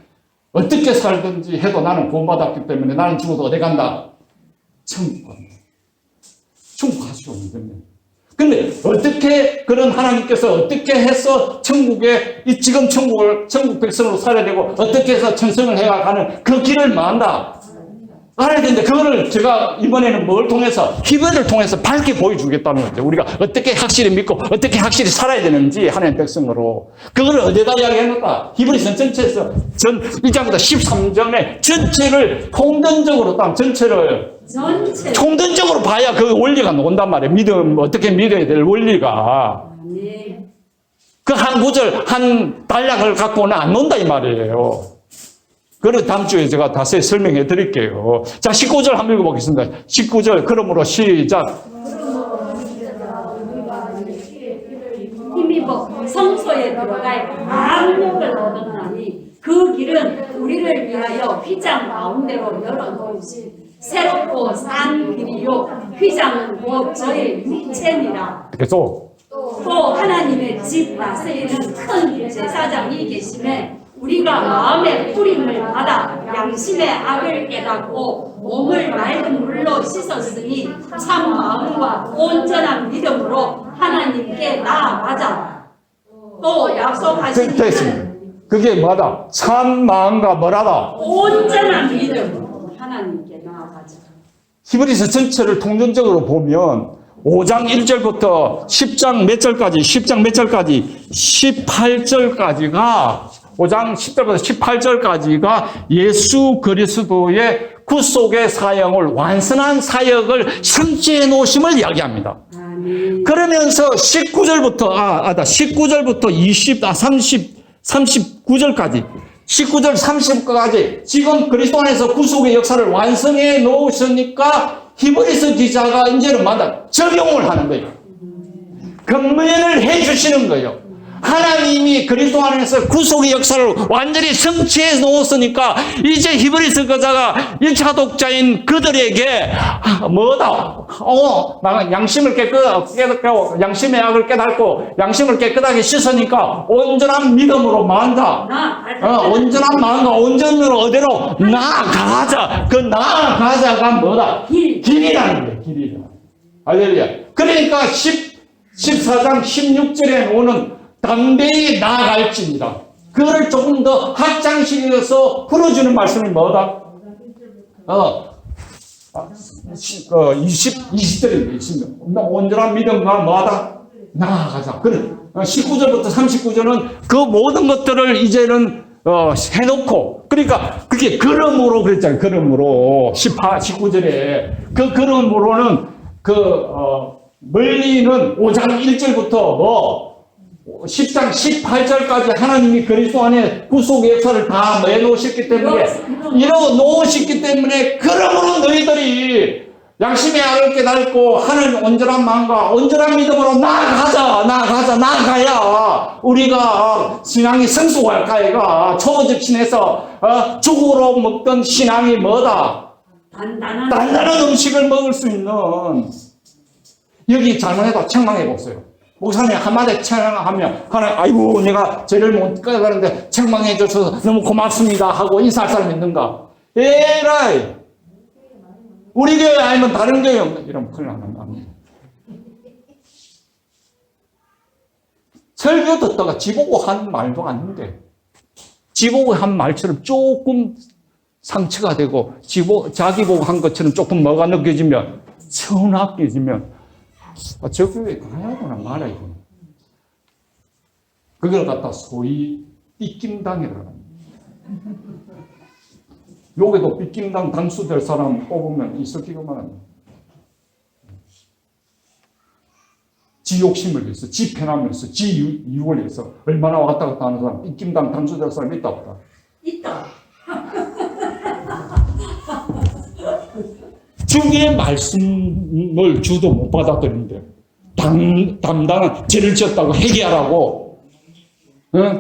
어떻게 살든지 해도 나는 구원받았기 때문에 나는 죽어도 어디 간다? 천국 간다. 천국 갈 수 없는 겁니다. 근데 어떻게 그런 하나님께서 어떻게 해서 천국에 지금 천국 백성으로 살아야 되고 어떻게 해서 천성을 해가는 그 길을 만다. 알아야 되는데 그거를 제가 이번에는 뭘 통해서 히브리를 통해서 밝게 보여주겠다는 거죠. 우리가 어떻게 확실히 믿고 어떻게 확실히 살아야 되는지 하나님 백성으로 그거를 어디다 이야기해놓을까? 히브리서 전체에서 1장부터 13장에 전체를 통전적으로 통전적으로 봐야 그 원리가 나온단 말이에요. 믿음 어떻게 믿어야 될 원리가 그 한 구절 한 단락을 갖고는 안 논다 이 말이에요. 그걸 다음 주에 제가 다시 설명해 드릴게요. 자, 19절 한번 읽어보겠습니다. 19절, 그러므로 시작. 힘입어 성소에 들어갈 악력을 얻었나니 그 길은 우리를 위하여 휘장 가운데로 열어놓으신 새롭고 산 길이요 휘장은 곧 저의 육체니라. 계속. 또 하나님의 집 다스리는 큰 제사장이 계심에 우리가 마음의 뿌림을 받아 양심의 악을 깨닫고 몸을 맑은 물로 씻었으니 참 마음과 온전한 믿음으로 하나님께 나아가자. 또 약속하신 됐습니다. 그게 뭐다? 참 마음과 뭐라다? 온전한 믿음으로 하나님께 나아가자. 히브리서 전체를 통전적으로 보면 5장 1절부터 10장 몇 절까지 18절까지가 5장 10절부터 18절까지가 예수 그리스도의 구속의 사역을 완성한 사역을 성취해 놓으심을 이야기합니다. 그러면서 19절부터 39절까지 19절 30까지 지금 그리스도 안에서 구속의 역사를 완성해 놓으시니까 히브리서 기자가 이제는 적용을 하는 거예요. 건면을 해 주시는 거예요. 하나님이 그리스도 안에서 구속의 역사를 완전히 성취해 놓았으니까 이제 히브리서 기자가 1차 독자인 그들에게 양심을 깨끗하고 양심의 악을 깨닫고 양심을 깨끗하게 씻으니까 온전한 믿음으로 만다. 온전한 마음과 온전으로 어디로 나아가자. 그 나아가자가 뭐다? 길이라는 거예요. 길이라. 할렐루야. 그러니까 14장 16절에 오는 담대히 나아갈지니라. 그거를 조금 더 확장시켜서 풀어주는 말씀이 뭐다? 20절에 있습니다. 온전한 믿음과 뭐하다? 나아가자. 그래. 19절부터 39절은 그 모든 것들을 이제는 해놓고, 그러니까 그게 그러므로 그랬잖아요. 그러므로 19절에 그 그러므로는 멀리는 5장 1절부터 10장 18절까지 하나님이 그리스도 안에 구속 역사를 다 내놓으셨기 때문에, 이러고 놓으셨기 때문에, 그러므로 너희들이 양심의 알을 깨닫고 하는 온전한 마음과 온전한 믿음으로 나아가야 우리가 신앙이 성숙할까이가 초보적신에서 죽으로 먹던 신앙이 뭐다? 단단한 음식을 먹을 수 있는. 여기 잘못해도 책망해 보세요. 목사님 한마디 책망하면 하나님, 아이고 내가 죄를 못 깨달았는데 책망해 줘서 너무 고맙습니다 하고 인사할 사람 있는가? 에라이, 우리 교회 아니면 다른 교회 없는, 이러면 큰일 납니다. 설교 듣다가 지보고 한 말도 아닌데, 지보고 한 말처럼 조금 상처가 되고, 자기 보고 한 것처럼 조금 뭐가 느껴지면, 서운하게지면, 저 교회 가야 되나 말아야 되나. 그걸 갖다 소위 삐낌당이라고 합니다. 여기도 삐낌당 단수될 사람 뽑으면 있을 기가만 합니다. 지 욕심을 위해서, 지 편함을 위해서, 지 이유를 위해서 얼마나 왔다 갔다 하는 사람, 삐낌당 단수될 사람 있다 없다? 있다. 주의 말씀을 주도 못 받아들이는데 담당한 죄를 지었다고 회개하라고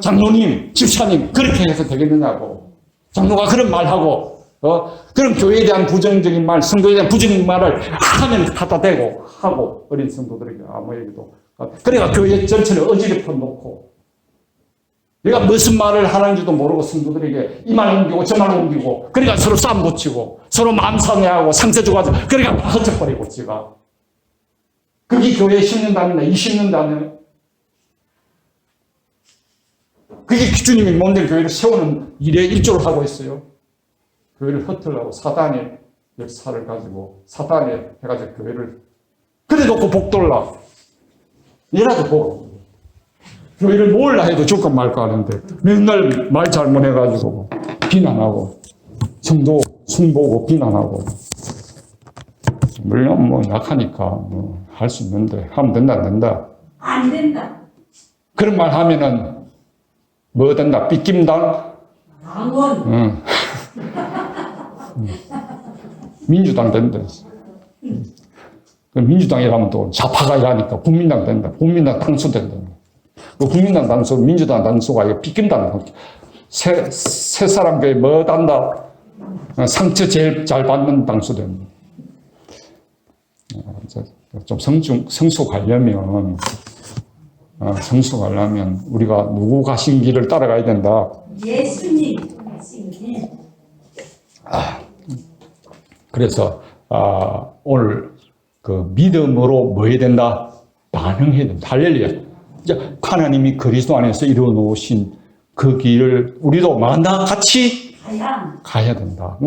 장로님, 집사님 그렇게 해서 되겠느냐고. 장로가 그런 말하고 그런 교회에 대한 부정적인 말, 성도에 대한 부정적인 말을 하면 갖다 대고 하고, 어린 성도들에게 아무 얘기도. 그러니까 교회 전체를 어지럽혀 놓고, 내가 무슨 말을 하는지도 모르고 성도들에게 이 말 옮기고 저 말 옮기고, 그러니까 서로 싸움 붙이고 서로 마음 상해하고 상처 주고, 그러니까 헛적거리고 지가. 그게 교회에 10년 다니나 20년 다니나. 그게 주님이 몸된 교회를 세우는 일에 일조를 하고 있어요. 교회를 흩으려고 사단의 역사를 가지고, 사단이 해가지고 교회를 그래 놓고 복돌라. 얘라도 보고. 교회를 몰라 해도 줄까 말까 하는데 맨날 말 잘못해가지고 비난하고, 성도 숭보고 비난하고. 물론 뭐 약하니까 할 수 있는데, 하면 된다 안 된다? 안 된다. 그런 말 하면은 뭐 된다? 삐낌당? 강원. 민주당 된다. 민주당이라면 또 좌파가 일하니까 국민당 된다. 국민당 당수된다. 국민당 당수, 민주당 당수가 이거 삐낀다는 거. 새 사람 교회 뭐 단다? 상처 제일 잘 받는 당수됩니다. 좀 성숙하려면 우리가 누구 가신 길을 따라가야 된다? 예수님 가신 길. 그래서 오늘 그 믿음으로 뭐 해야 된다? 반응해야 된다. 할렐루야. 이제 하나님이 그리스도 안에서 이루어 놓으신 그 길을 우리도 만나 같이 가야 된다.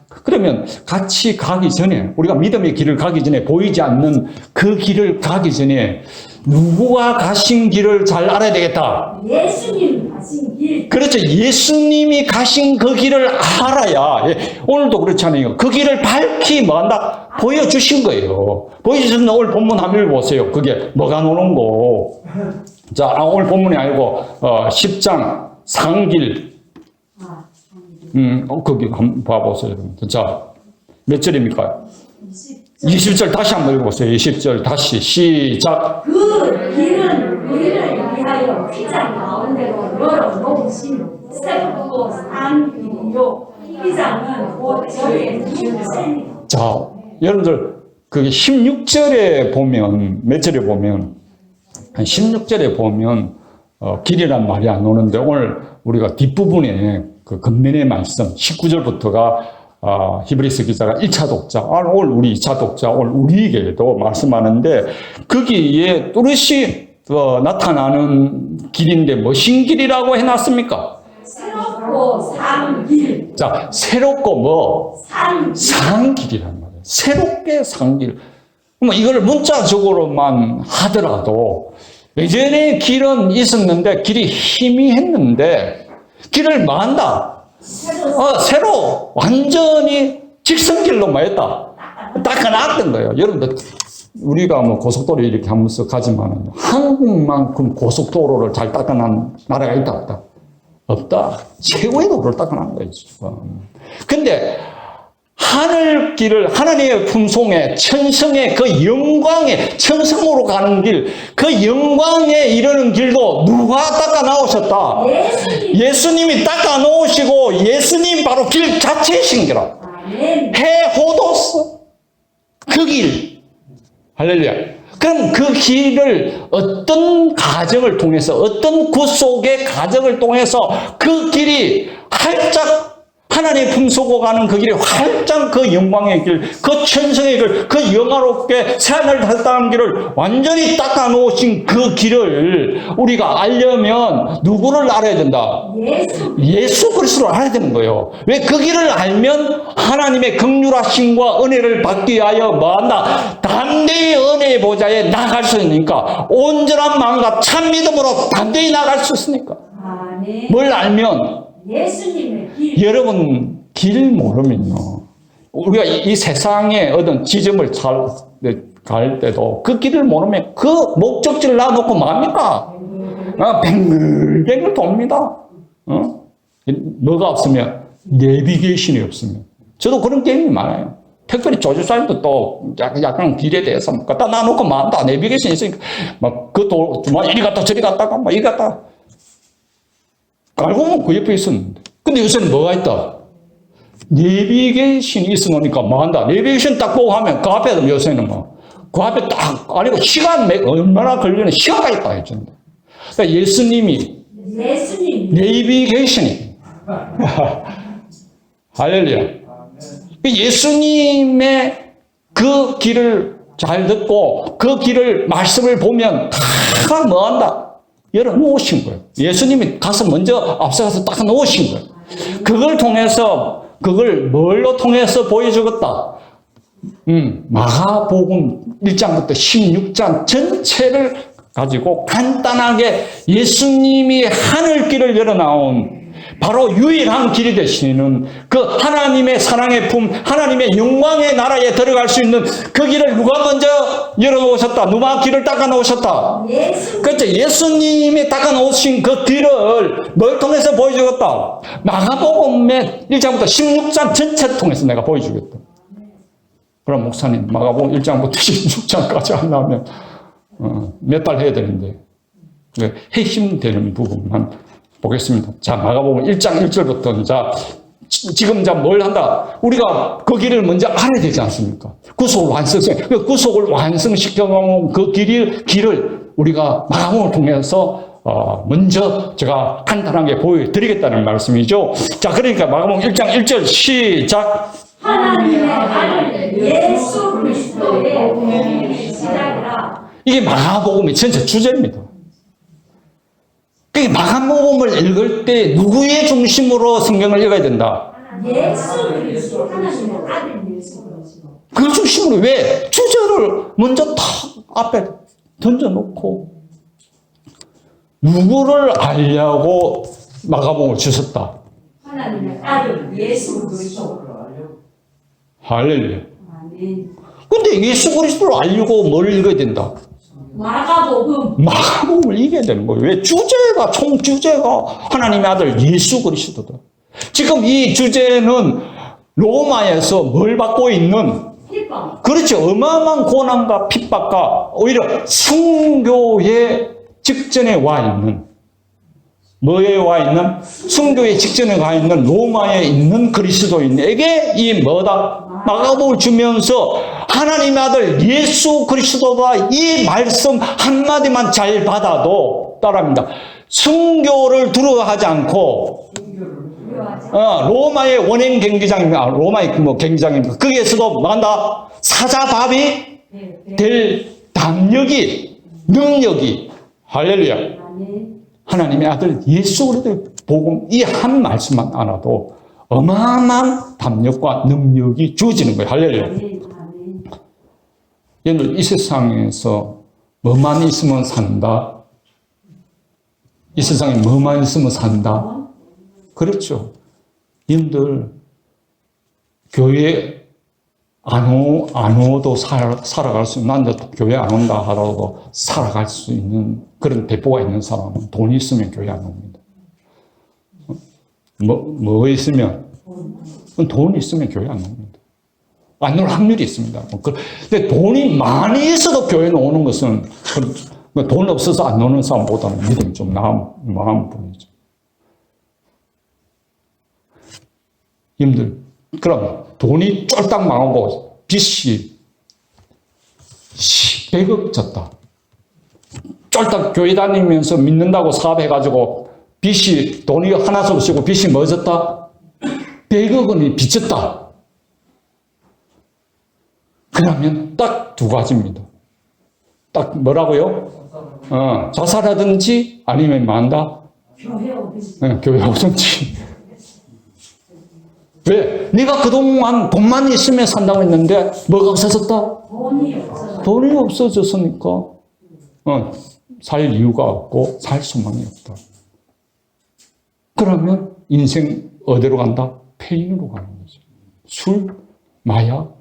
그러면 같이 가기 전에, 우리가 믿음의 길을 가기 전에, 보이지 않는 그 길을 가기 전에 누구가 가신 길을 잘 알아야 되겠다. 예수님 가신 길. 그렇죠. 예수님이 가신 그 길을 알아야, 오늘도 그렇잖아요. 그 길을 밝히 뭐한다? 보여주신 거예요. 보여주신 오늘 본문 한번 읽어보세요. 그게 뭐가 나오는 거. 자, 오늘 본문이 아니고 10장 상길. 거기 한번 봐보세요. 자, 몇 절입니까? 20절 다시 한번 읽어보세요. 20절 다시 시작. 그 길은 우리를 위하여 휘장 가운데로 열어놓으신 새롭고 산 길이요. 휘장은 곧 저의 육체니. 자, 여러분들 그게 16절에 보면, 몇 절에 보면, 한 16절에 보면 길이란 말이 안 오는데, 오늘 우리가 뒷부분에 그 겉면의 말씀 19절부터가 히브리서 기자가 1차 독자, 오늘 우리 2차 독자, 오늘 우리에게도 말씀하는데, 거기에 뚜렷이 나타나는 길인데 무슨 길이라고 해놨습니까? 새롭고 산 길. 자, 새롭고 뭐? 산 길. 산 길이란 말이에요. 새롭게 산 길. 뭐 이걸 문자적으로만 하더라도 예전에 길은 있었는데 길이 희미했는데 길을 만다. 새로 완전히 직선길로 뭐 했다. 닦아놨던 거예요. 여러분들 우리가 뭐 고속도로 이렇게 하면서 가지만 한국만큼 고속도로를 잘 닦아놓은 나라가 있다 없다? 없다. 최고의 도로를 닦아놓은 거예요. 근데 하늘길을 하나님의 품성에 천성의 그 영광에 천성으로 가는 길, 그 영광에 이르는 길도 누가 닦아 나오셨다? 예수님이 닦아 놓으시고 예수님 바로 길 자체이신 거라. 해호도스 그 길. 할렐루야. 그럼 그 길을 어떤 과정을 통해서 어떤 구속의 과정을 통해서 그 길이 활짝 하나님의 품속으로 가는 그 길이 활짝 그 영광의 길, 그 천성의 길, 그 영화롭게 새하늘 달다는 길을 완전히 닦아 놓으신 그 길을 우리가 알려면 누구를 알아야 된다? 예수 그리스도를 알아야 되는 거예요. 왜? 그 길을 알면 하나님의 긍휼하심과 은혜를 받기 위하여 뭐한다? 담대히 은혜의 보좌에 나갈 수 있으니까 온전한 마음과 참 믿음으로 담대히 나갈 수 있으니까. 뭘 알면? 예수님의 길. 여러분 길 모르면요. 우리가 이 세상에 어떤 지점을 갈 때도 그 길을 모르면 그 목적지를 놔놓고 뭡니까? 뱅글뱅글 돕니다. 뭐가 없으면 내비게이션이 없으면. 저도 그런 게임이 많아요. 특별히 조주사님도 또 약간 길에 대해서 갖다 놔놓고 만다. 내비게이션이 있으니까 막 그것도 이리 갔다 저리 갔다가 막 이리 갔다. 알고 보면 그 옆에 있었는데. 근데 요새는 뭐가 있다? 내비게이션이 있으니까 뭐 한다? 내비게이션 딱 보고 하면 그 앞에도 요새는 뭐, 그 앞에 딱, 아니고 시간 얼마나 걸리는 시간까지 딱 해준다. 그러니까 예수님. 내비게이션이. 할렐루야. 예수님의 그 길을 잘 듣고 그 길을 말씀을 보면 다 뭐 한다? 열어놓으신 거예요. 예수님이 가서 먼저 앞서가서 딱 놓으신 거예요. 그걸 통해서, 그걸 뭘로 통해서 보여주겠다? 마가복음 1장부터 16장 전체를 가지고 간단하게 예수님이 하늘길을 열어나온 바로 유일한 길이 되시는 그 하나님의 사랑의 품, 하나님의 영광의 나라에 들어갈 수 있는 그 길을 누가 먼저 열어놓으셨다? 누가 길을 닦아놓으셨다? 그렇죠. 예수님이 닦아놓으신 그 길을 뭘 통해서 보여주겠다? 마가복음의 1장부터 16장 전체를 통해서 내가 보여주겠다. 그럼 목사님, 마가복음 1장부터 16장까지 하려면 몇 달 해야 되는데 핵심되는 부분만 보겠습니다. 자, 마가복음 1장 1절부터 지금 뭘 한다? 우리가 그 길을 먼저 알아야 되지 않습니까? 구속을 완성시켜 놓은 그 길을 우리가 마가복음을 통해서 먼저 제가 간단하게 보여드리겠다는 말씀이죠. 자, 그러니까 마가복음 1장 1절 시작. 하나님의 아들 예수 그리스도의 복음의 시작이라. 이게 마가복음의 전체 주제입니다. 마가복음을 읽을 때 누구의 중심으로 성경을 읽어야 된다? 예수 그리스도, 하나님의 아들 예수 그리스도. 그 중심으로 왜? 주제를 먼저 탁 앞에 던져놓고 누구를 알려고 마가복음을 주셨다? 하나님의 아들 예수 그리스도. 할렐루야. 근데 예수 그리스도를 알려고 뭘 읽어야 된다? 마가복음을 읽어야 되는 거예요. 왜? 총 주제가 하나님의 아들 예수 그리스도다. 지금 이 주제는 로마에서 뭘 받고 있는? 핍박. 그렇죠. 어마어마한 고난과 핍박과 오히려 순교의 직전에 와 있는, 뭐에 와 있는? 순교의 직전에 가 있는 로마에 있는 그리스도인에게 이 뭐다? 마가복음을 주면서 하나님의 아들 예수 그리스도가 이 말씀 한마디만 잘 받아도 따라합니다. 순교를 두려워하지 않고 로마의 원행 경기장입니다. 로마의 뭐 경기장입니다. 거기에서도 뭐한다? 사자밥이 될 담력이, 능력이 할렐루야. 아멘. 하나님의 아들 예수 그리스도의 복음 이 한 말씀만 알아도 어마어마한 담력과 능력이 주어지는 거예요. 할렐루야. 아멘. 아멘. 여러분 이 세상에서 뭐만 있으면 산다. 이 세상에 뭐만 있으면 산다. 그렇죠. 여러분들 교회 안 오도 살아갈 수 있는, 난 교회 안 온다 하더라도 살아갈 수 있는 그런 대포가 있는 사람은 돈이 있으면 교회 안 옵니다. 뭐 있으면? 돈이 있으면 교회 안 옵니다. 안 올 확률이 있습니다. 근데 돈이 많이 있어도 교회는 오는 것은 돈 없어서 안 오는 사람보다는 믿음이 좀 나은 뿐이죠. 힘들. 그럼 돈이 쫄딱 망하고 빚이 100억 졌다. 쫄딱 교회 다니면서 믿는다고 사업해가지고 빚이 돈이 하나도 없이고 빚이 뭐 졌다? 100억 원이 빚졌다. 그러면 딱 두 가지입니다. 딱 뭐라고요? 자살하든지 아니면 만다? 교회 오든지. 교회 오든지. 왜? 네가 그동안 돈만 있으면 산다고 했는데 뭐가 없어졌다? 돈이 없어서. 돈이 없어졌으니까 살 이유가 없고 살 수만이 없다. 그러면 인생 어디로 간다? 폐인으로 가는 거죠. 술, 마약,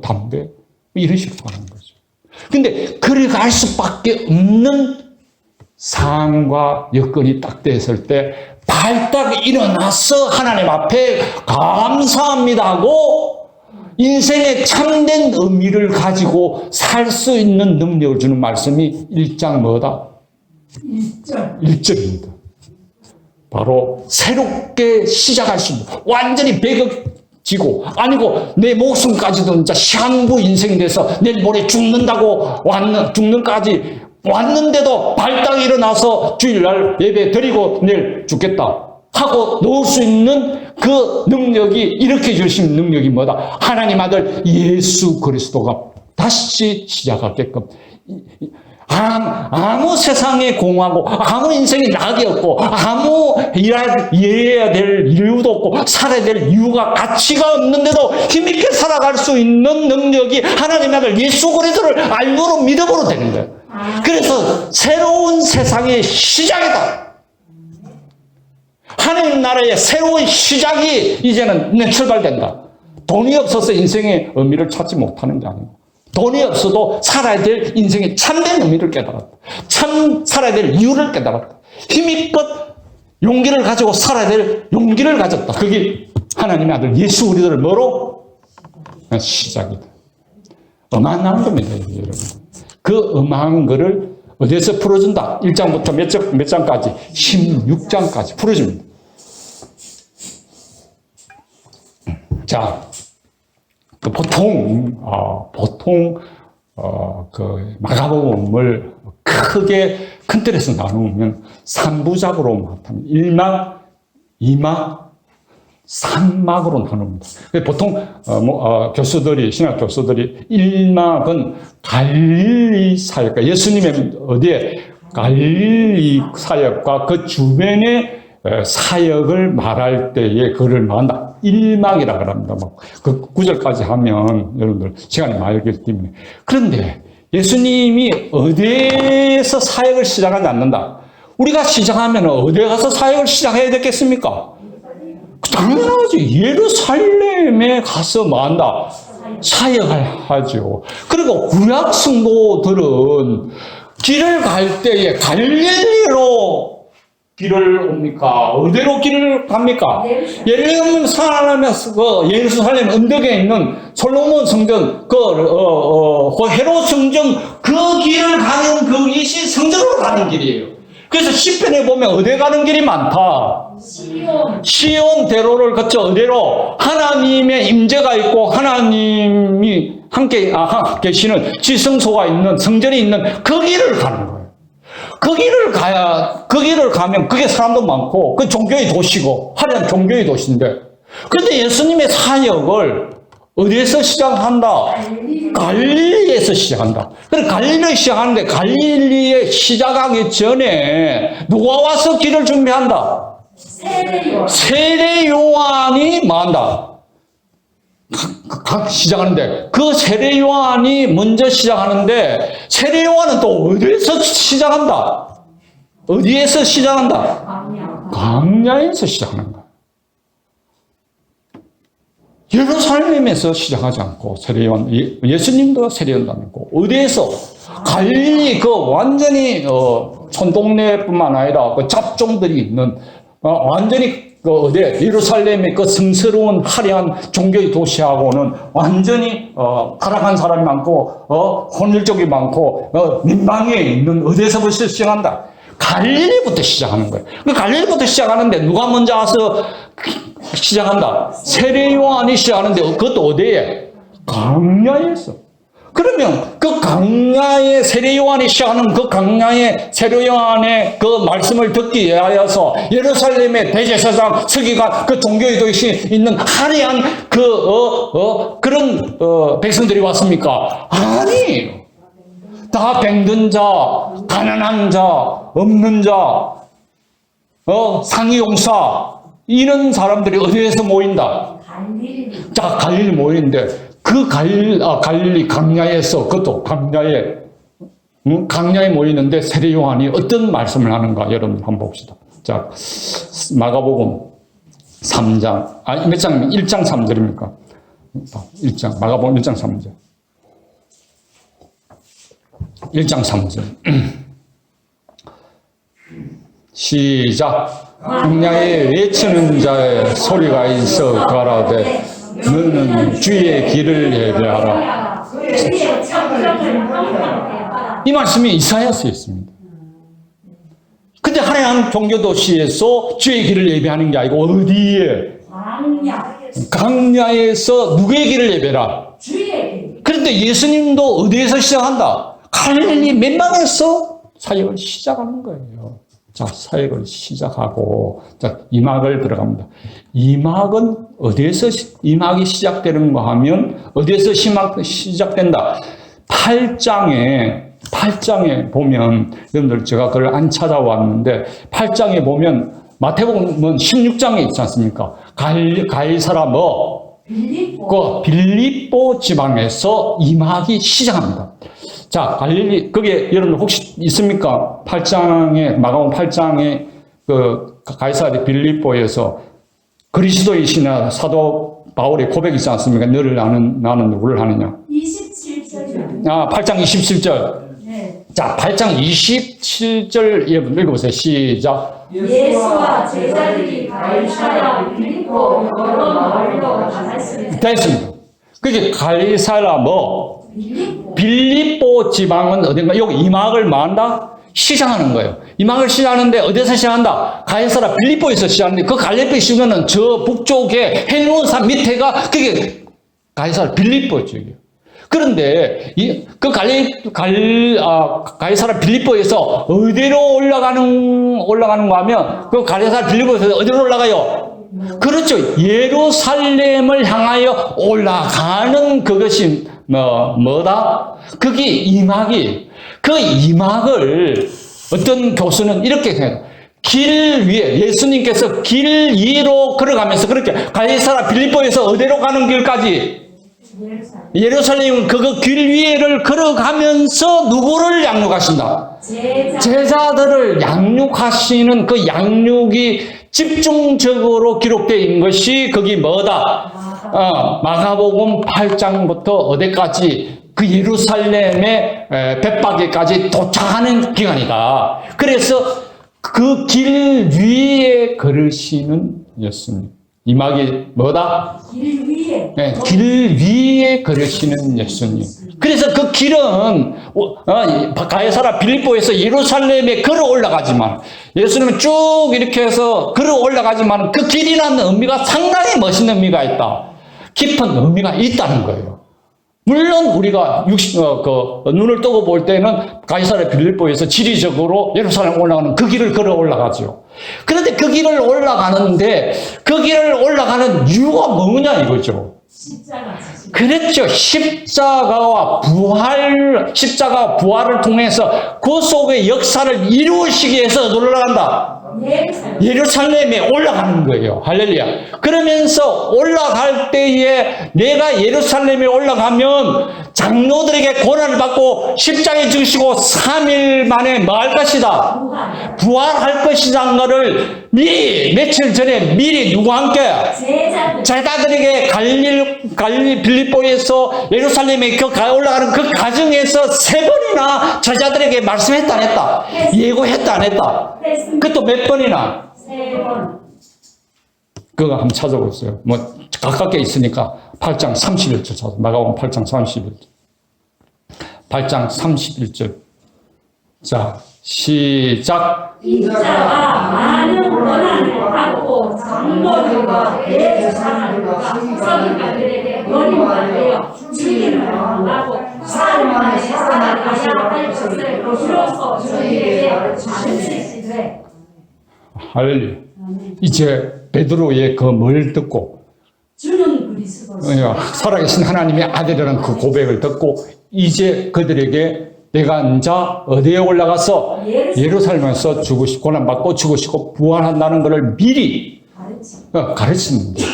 담배 이런 식으로 가는 거죠. 근데 그래 갈 수밖에 없는 상황과 여건이 딱 됐을 때 발딱 일어나서 하나님 앞에 감사합니다 하고 인생의 참된 의미를 가지고 살 수 있는 능력을 주는 말씀이 1장 뭐다? 1절입니다. 바로 새롭게 시작할 수 있는 완전히 100억 지고 아니고 내 목숨까지도 진짜 시한부 인생이 돼서 내일 모레 죽는까지 왔는데도 발딱 일어나서 주일날 예배 드리고 내일 죽겠다 하고 놓을 수 있는 그 능력이 일으켜 주신 능력이 뭐다? 하나님 아들 예수 그리스도가 다시 시작하게끔 아무 세상에 공하고 아무 인생에 낙이 없고 아무 일해야 될 이유도 없고 살아야 될 이유가 가치가 없는데도 힘있게 살아갈 수 있는 능력이 하나님 아들 예수 그리스도를 알고로 믿음으로 되는 거예요. 그래서 새로운 세상의 시작이다. 하나님 나라의 새로운 시작이 이제는 출발된다. 돈이 없어서 인생의 의미를 찾지 못하는 게 아니고 돈이 없어도 살아야 될 인생의 참된 의미를 깨달았다. 살아야 될 이유를 깨달았다. 힘있껏 용기를 가지고 살아야 될 용기를 가졌다. 그게 하나님의 아들 예수 그리스도를 뭐로? 시작이다. 어마어마한 겁니다, 여러분. 그 어마어마한 거를 어디에서 풀어준다? 1장부터 몇 장까지? 16장까지 풀어줍니다. 자, 보통 그 마가복음을 크게 큰 틀에서 나누면 3부작으로 나타납니다. 1막, 2막, 3막으로 나눕니다. 보통 신학 교수들이 1막은 갈릴리 사역과 예수님의 어디에 갈릴리 사역과 그 주변의 사역을 말할 때에 그를 말한다. 1막이라고 합니다. 그 9절까지 하면 여러분들 시간이 많이 걸리기 때문에. 그런데 예수님이 어디에서 사역을 시작하지 않는다. 우리가 시작하면 어디에 가서 사역을 시작해야 되겠습니까? 당연하지. 예루살렘에 가서 만다. 사역을 하죠. 그리고 구약 성도들은 길을 갈 때에 갈릴리로 길을 옵니까? 어디로 길을 갑니까? 예루살렘 살아나면서 그 예루살렘 언덕에 있는 솔로몬 성전, 헤롯 성전 그 길을 가는 그것이 성전으로 가는 길이에요. 그래서 시편에 보면 어디 가는 길이 많다. 시온 대로를 거쳐 어디로? 하나님의 임재가 있고 하나님이 함께 계시는 지성소가 있는 성전이 있는 그 길을 가는 거예요. 그 길을 가면 그게 사람도 많고 그 종교의 도시고 화려한 종교의 도시인데 그런데 예수님의 사역을 어디에서 시작한다? 갈릴리에서 갈릴리에서 시작한다. 그래 갈릴리에 시작하는데 갈릴리에 시작하기 전에 누가 와서 길을 준비한다? 세례 요한이 뭐한다? 각 시작하는데 그 세례 요한이 먼저 시작하는데 세례 요한은 또 어디에서 시작한다? 어디에서 시작한다? 광야에서 시작하는 거야. 예루살렘에서 시작하지 않고 세례 요한 예수님도 세례 요한 다녔고 어디에서? 갈릴리 그 완전히 촌동네뿐만 아니라 그 잡종들이 있는 완전히 그 어디 예루살렘의 그 성스러운 화려한 종교의 도시하고는 완전히 타락한 사람이 많고 혼혈족이 많고 민방위에 있는 어디에서부터 시작한다? 갈릴리부터 시작하는 거예요. 그 갈릴리부터 시작하는데 누가 먼저 와서 시작한다? 세례 요한이 시작하는데 그것도 어디에? 광야에서. 그러면 그 강야의 세례 요한이 시작하는 그 강야의 세례 요한의 그 말씀을 듣기 위하여서 예루살렘의 대제사장 서기관 그 종교의 도시 있는 화려한 그런 백성들이 왔습니까? 아니에요. 다 병든 자, 가난한 자, 없는 자, 상위 용사 이런 사람들이 어디에서 모인다? 자, 갈릴리 모이는데 그 갈릴리 강야에서 그것도 강야에 모이는데 세례 요한이 어떤 말씀을 하는가 여러분 한번 봅시다. 자, 마가복음 3장 몇 장? 1장 3절입니까? 1장 마가복음 1장 3절. 1장 3절. 시작. 광야에 외치는 자의 소리가 있어 가라되 너는 주의 길을 예배하라. 이 말씀이 이사야서에 있습니다. 근데 하나님 종교도시에서 주의 길을 예배하는 게 아니고 어디에? 강야에서 누구의 길을 예배라? 주의 길. 그런데 예수님도 어디에서 시작한다? 갈릴리 맨방에서 사역을 시작하는 거예요. 자, 사역을 시작하고, 자, 이막을 들어갑니다. 이막은 어디에서 이막이 시작되는가 하면, 어디에서 시작된다? 8장에 보면, 여러분들 제가 그걸 안 찾아왔는데, 8장에 보면, 마태복음은 16장에 있지 않습니까? 가이사라 빌립보 지방에서 이막이 시작합니다. 자, 갈릴리, 그게 여러분 혹시 있습니까? 8장에, 마가복음 8장에 그 가이사랴 빌립보에서 그리스도이시나 사도 바울의 고백이 있지 않습니까? 너를 나는 누구를 하느냐? 27절. 8장 27절. 네. 자, 8장 27절 여러분 읽어보세요. 시작. 예수와 제자들이 가이사랴 빌립보 여러 마을로 나갔습니다. 됐습니다. 그게 가이사랴 빌립보 지방은 어딘가? 여기 이막을 뭐한다? 시작하는 거예요. 이막을 시작하는데 어디서 시작한다? 가이사랴 빌립보에서 시작하는데 그 갈릴리 시면은 저 북쪽에 헬몬산 밑에가 그게 가이사랴 빌립보 쪽이에요. 그런데 그 가이사랴 빌립보에서 어디로 올라가는가 하면 그 가이사랴 빌립보에서 어디로 올라가요? 그렇죠. 예루살렘을 향하여 올라가는 그것이 뭐다? 그게 이막이. 그 이막을 어떤 교수는 이렇게 생각해요. 길 위에, 예수님께서 길 위로 걸어가면서 그렇게 가이사랴 빌립보에서 어디로 가는 길까지? 예루살렘은 그거 길 위에를 걸어가면서 누구를 양육하신다? 제자들을 양육하시는 그 양육이 집중적으로 기록되어 있는 것이 거기 뭐다? 마가복음 8장부터 어디까지? 그 예루살렘의 벳바게까지 도착하는 기간이다. 그래서 그 길 위에 걸으시는 예수님. 이막이 뭐다? 길 위에. 네, 길 위에 걸으시는 예수님. 그래서 그 길은 가이사랴 빌립보에서 예루살렘에 걸어 올라가지만 예수님은 쭉 이렇게 해서 걸어 올라가지만 그 길이라는 의미가 상당히 멋있는 의미가 있다. 깊은 의미가 있다는 거예요. 물론 우리가 눈을 뜨고 볼 때는 가이사랴 빌립보에서 지리적으로 예루살렘 올라가는 그 길을 걸어 올라가죠. 그런데 그 길을 올라가는데 그 길을 올라가는 이유가 뭐냐 이거죠. 그랬죠. 십자가와 부활을 통해서 그 속의 역사를 이루시기 위해서 올라간다. 예루살렘에 올라가는 거예요. 할렐루야. 그러면서 올라갈 때에 내가 예루살렘에 올라가면 장로들에게 고난을 받고 십자가에 죽으시고 3일 만에 뭐 할 것이다? 부활할 것이라는 것을 미리 며칠 전에 미리 누구와 함께? 제자들에게 갈릴리 빌립보에서 예루살렘에 올라가는 그 과정에서 3번이나 제자들에게 말씀했다 안 했다? 예고했다 안 했다? 그것도 몇 번이나? 3번. 그거 한번 찾아보세요. 뭐 가깝게 있으니까 8장 31절 찾아. 마가복음 8장 31절. 8장 31절. 자, 시작. 인자가 많은 고난을 받고 장로들과 대제사장들과 서기관들에게 버림받으려 죽임을 당하고 사흘 만에 살아나가야 할 것을 비로소 저희에게 가르치시되. 할렐루야. 이제 베드로의 그 뭘 듣고 주는 그리스도 살아계신 하나님의 아들이라는 그 고백을 듣고 이제 그들에게 내가 이제 어디에 올라가서 예루살렘에서 고난받고 죽으시고 부활한다는 것을 미리 가르칩니다.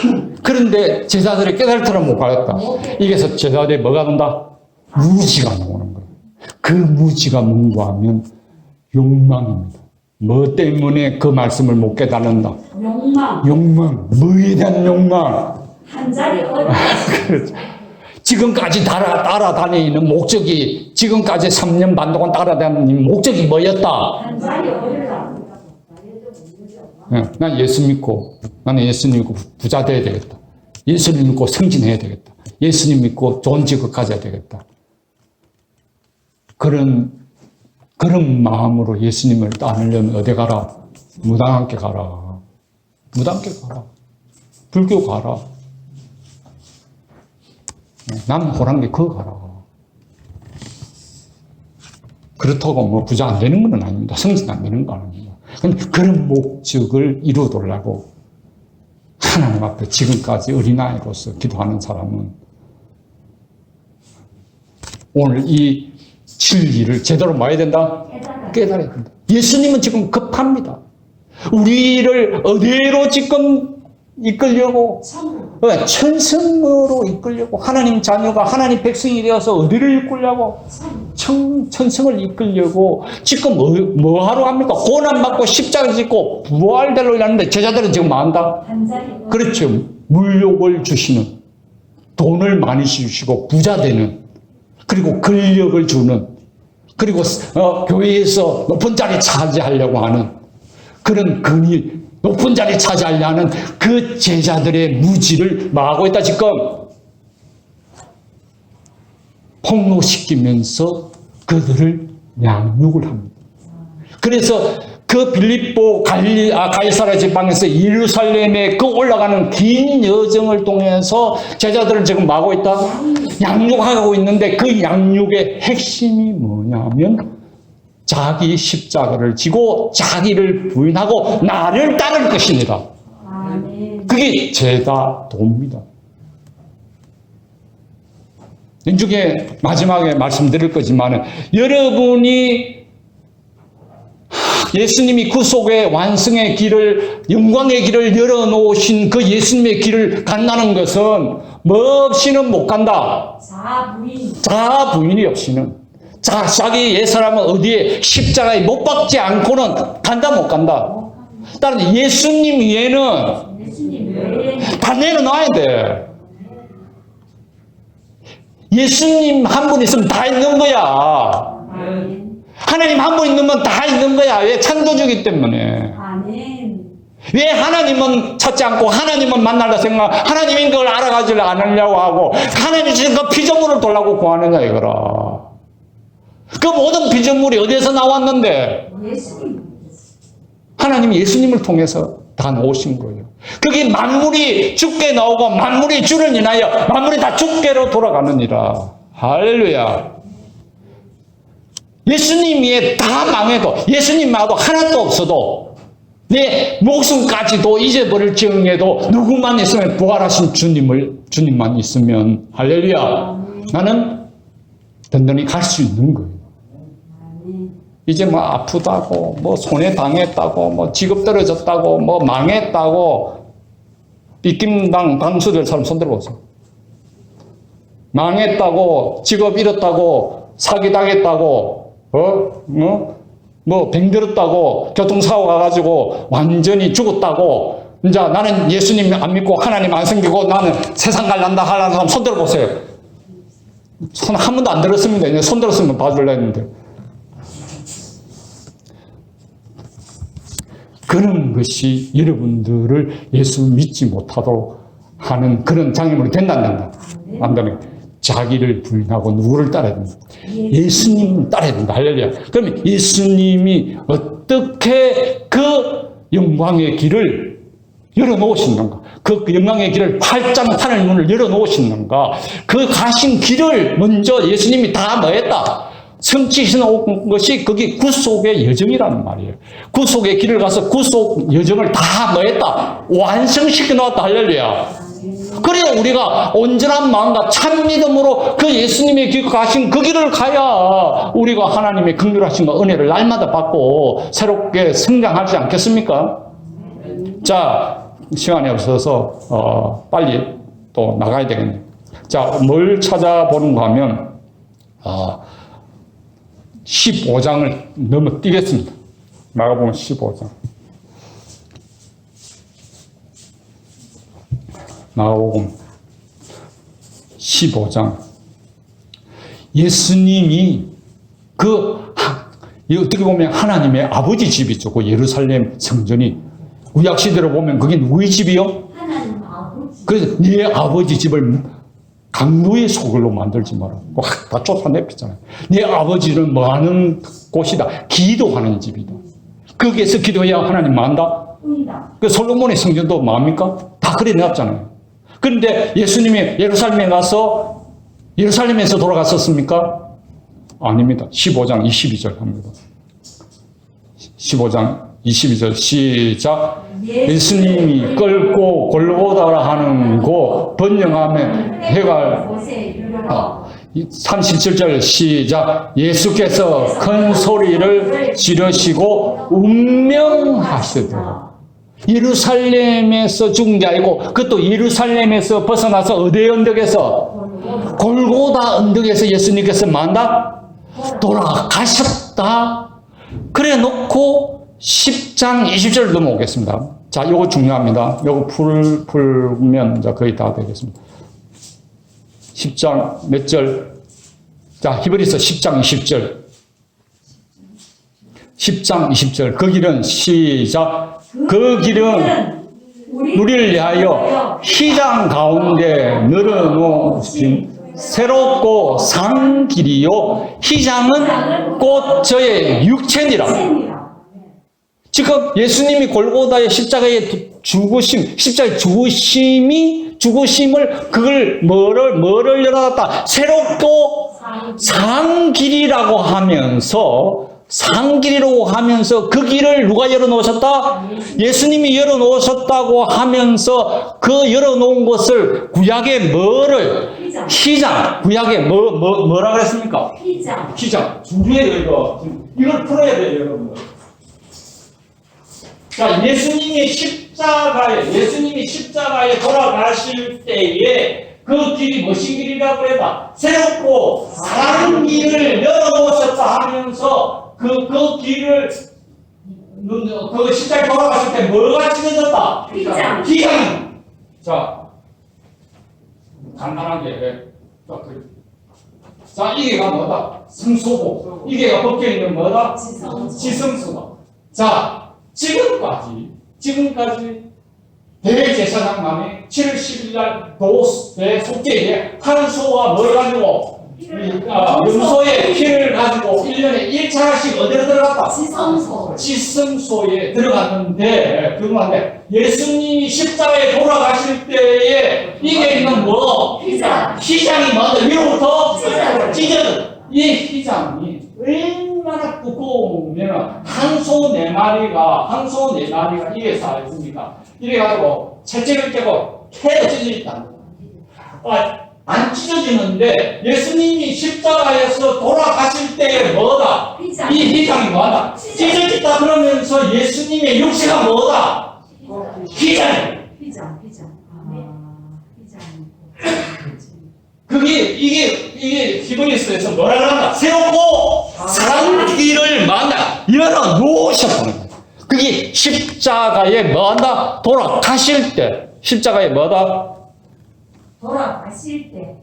그런데 제자들이 깨달더라 못 가르쳤다. 이게서 제자들이 뭐가 나온다? 무지가 나오는 거예요. 그 무지가 뭔가 하면 욕망입니다. 뭐 때문에 그 말씀을 못 깨닫는다? 욕망. 뭐에 대한 욕망? 한 자리 어디 그렇죠. 지금까지 따라다니는 목적이, 지금까지 3년 반 동안 따라다니는 목적이 뭐였다? 한 자리 어디라. 난 예수 믿고, 나는 예수님 믿고 부자 돼야 되겠다. 예수님 믿고 승진해야 되겠다. 예수님 믿고 좋은 직업 가져야 되겠다. 그런 마음으로 예수님을 따르려면 어디 가라? 무당한테 가라. 무당한테 가라. 불교 가라. 남 호랑이 그거 가라. 그렇다고 뭐 부자 안 되는 건 아닙니다. 승진 안 되는 건 아닙니다. 근데 그런 목적을 이루어달라고 하나님 앞에 지금까지 어린아이로서 기도하는 사람은 오늘 이 진리를 제대로 봐야 된다? 깨달아야 된다. 예수님은 지금 급합니다. 우리를 어디로 지금 이끌려고? 천성으로 이끌려고. 하나님 자녀가 하나님 백성이 되어서 어디를 이끌려고? 천성을 이끌려고. 지금 뭐 하러 합니까? 고난받고 십자가 짓고 부활되려고 하는데 제자들은 지금 뭐 한다? 그렇죠. 물욕을 주시는, 돈을 많이 주시고 부자 되는, 그리고 권력을 주는, 그리고 교회에서 높은 자리 차지하려고 하는 그런 높은 자리 차지하려는 그 제자들의 무지를 막고 있다. 지금 폭로시키면서 그들을 양육을 합니다. 그래서 그 빌립보 가이사랴 지방에서 예루살렘에 그 올라가는 긴 여정을 통해서 제자들을 지금 막고 있다. 양육하고 있는데 그 양육의 핵심이 뭐냐면 자기 십자가를 지고 자기를 부인하고 나를 따를 것입니다. 그게 제자도입니다. 나중에 마지막에 말씀드릴 거지만 여러분이 예수님이 그 속에 완성의 길을, 영광의 길을 열어놓으신 그 예수님의 길을 간다는 것은 뭐 없이는 못 간다. 자아 부인이 없이는. 자기 옛사람은 어디에 십자가에 못 박지 않고는 간다 못 간다. 따라서 예수님 외에는 다 내려놔야 돼. 예수님 한 분 있으면 다 있는 거야. 하나님 한 분 있으면 다 있는 거야. 왜? 창조주기 때문에. 왜 하나님은 찾지 않고 하나님은 만나려 생각, 하나님인 걸 알아가지를 않으려고 하고 하나님이 주신 그 피조물을 돌라고 구하느냐 이거라. 그 모든 피조물이 어디에서 나왔는데? 하나님이 예수님을 통해서 다 나오신 거예요. 그게 만물이 죽게 나오고 만물이 주를 인하여 만물이 다 죽게로 돌아가느니라. 할렐루야. 예수님이 다 망해도, 예수님하고 하나도 없어도, 내 목숨까지도 잊어버릴 경우에도 누구만 있으면 부활하신 주님을 주님만 있으면 할렐루야. 나는 든든히 갈 수 있는 거예요. 이제 뭐 아프다고, 뭐 손해 당했다고, 뭐 직업 떨어졌다고, 뭐 망했다고, 삐김당 당수될 사람 손들어 보세요. 망했다고, 직업 잃었다고, 사기당했다고, 뭐 병들었다고, 교통사고 가가지고 완전히 죽었다고, 이제 나는 예수님 안 믿고 하나님 안 섬기고 나는 세상 갈란다 하라는 사람 손 들어보세요. 손 한 번도 안 들었습니다. 이제 손 들었으면 봐줄라 했는데. 그런 것이 여러분들을 예수 믿지 못하도록 하는 그런 장애물이 된단다. 안 되는 자기를 부인하고 누구를 따라야 된다. 예수님을 따라야 된다. 할렐루야. 그러면 예수님이 어떻게 그 영광의 길을 열어놓으시는가? 그 영광의 길을 활짝 하늘 문을 열어놓으시는가? 그 가신 길을 먼저 예수님이 다 뭐했다? 성취해 놓은 것이 그게 구속의 여정이라는 말이에요. 구속의 길을 가서 구속 여정을 다 뭐했다? 완성시켜 놓았다. 할렐루야. 그래야 우리가 온전한 마음과 참 믿음으로 그 예수님의 길 가신 그 길을 가야 우리가 하나님의 긍휼하심과 은혜를 날마다 받고 새롭게 성장하지 않겠습니까? 자, 시간이 없어서 빨리 또 나가야 되겠네요. 자, 뭘 찾아보는가 하면 15장을 넘어뛰겠습니다. 나가보면 15장. 나가보면 15장. 예수님이 어떻게 보면 하나님의 아버지 집이죠. 그 예루살렘 성전이. 구약시대로 보면 그게 누구의 집이요? 하나님 아버지. 그래서 네 아버지 집을 강도의 소굴로 만들지 마라. 다 쫓아내pis잖아요. 네 아버지는 뭐 하는 곳이다. 기도하는 집이다. 거기에서 기도해야 하나님 만다? 그 솔로몬의 성전도 뭡니까? 다 그래 놨잖아요. 그런데 예수님이 예루살렘에 가서 예루살렘에서 돌아갔었습니까? 아닙니다. 15장 22절 합니다. 15장 22절 시작. 예수님이 끌고 골고다라 하는 곳 번영하면 해가 37절 시작. 예수께서 큰 소리를 지르시고 운명하시더라. 예루살렘에서 죽은 게 아니고 그것도 예루살렘에서 벗어나서 어디 언덕에서? 골고다 언덕에서 예수님께서 만다? 돌아가셨다. 그래 놓고 10장 20절 넘어오겠습니다. 자, 요거 중요합니다. 요거 풀면 이제 거의 다 되겠습니다. 10장 몇 절? 자, 히브리서 10장 20절. 10장 20절. 그 길은 시작. 그 길은 우리를 위하여 희장 가운데 늘어놓으신 새롭고 산 길이요. 희장은 곧 저의 육체니라. 지금 예수님이 골고다의 십자가의 십자가의 죽으심을 그걸 뭐를 열어놨다? 새롭고 산 길이라고 하면서 그 길을 누가 열어놓으셨다? 예수님이 열어놓으셨다고 하면서 그 열어놓은 것을 구약의 뭐를? 희장. 구약의 뭐라 그랬습니까? 희장. 중요해요, 이걸 풀어야 돼요, 여러분. 자, 예수님이 십자가에 돌아가실 때에 그 길이 무슨 길이라고 그랬다? 새롭고 산 길을 열어놓으셨다 하면서 그 길을 그 십자가에 돌아가실 때 뭐가 찢어졌다? 희장. 자, 간단하게. 자, 이게가 뭐다? 성소고. 이게가 벗겨있는 뭐다? 지성소다. 자, 지금까지 대제사장만이 7월 10일 날 대속죄에 한 소와 뭘 가지고 염소의 피를 가지고 1년에 1차씩 어디로 들어갔다? 지성소에 들어갔는데 그런데 예수님이 십자가에 돌아가실 때에 이게 있는 뭐? 희장이 먼저 위로부터 찢어져. 이 희장이 얼마나 두꺼우면 한 소 네 마리가 이게 쌓여있습니까? 이래가지고 채찍을 깨고 캐어 찢어 있다. 안 찢어지는데 예수님이 십자가에서 돌아가실 때에 뭐다? 휘장. 이 휘장이 뭐다? 찢어졌다 그러면서 예수님의 육체가 뭐다? 휘장. 휘장. 휘장. 이게 히브리서에서 뭐라 그런다? 새롭고 산 길을 만나 열어 놓으셨다는 거예요. 그게 십자가에 뭐한다? 돌아가실 때. 십자가에 뭐다? 돌아가실 때.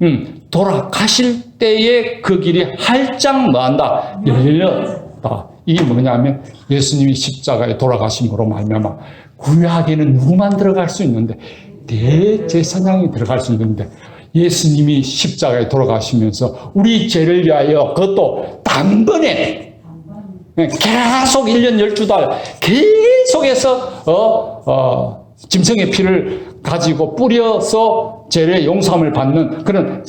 돌아가실 때에 그 길이 활짝 뭐한다? 열렸다. 이게 뭐냐면 예수님이 십자가에 돌아가심으로 말미암아 구약에는 누구만 들어갈 수 있는데 대제사장이 들어갈 수 있는데 예수님이 십자가에 돌아가시면서 우리 죄를 위하여 그것도 단번에 계속 1년 12달 계속해서 짐승의 피를 가지고 뿌려서 죄의 용서함을 받는 그런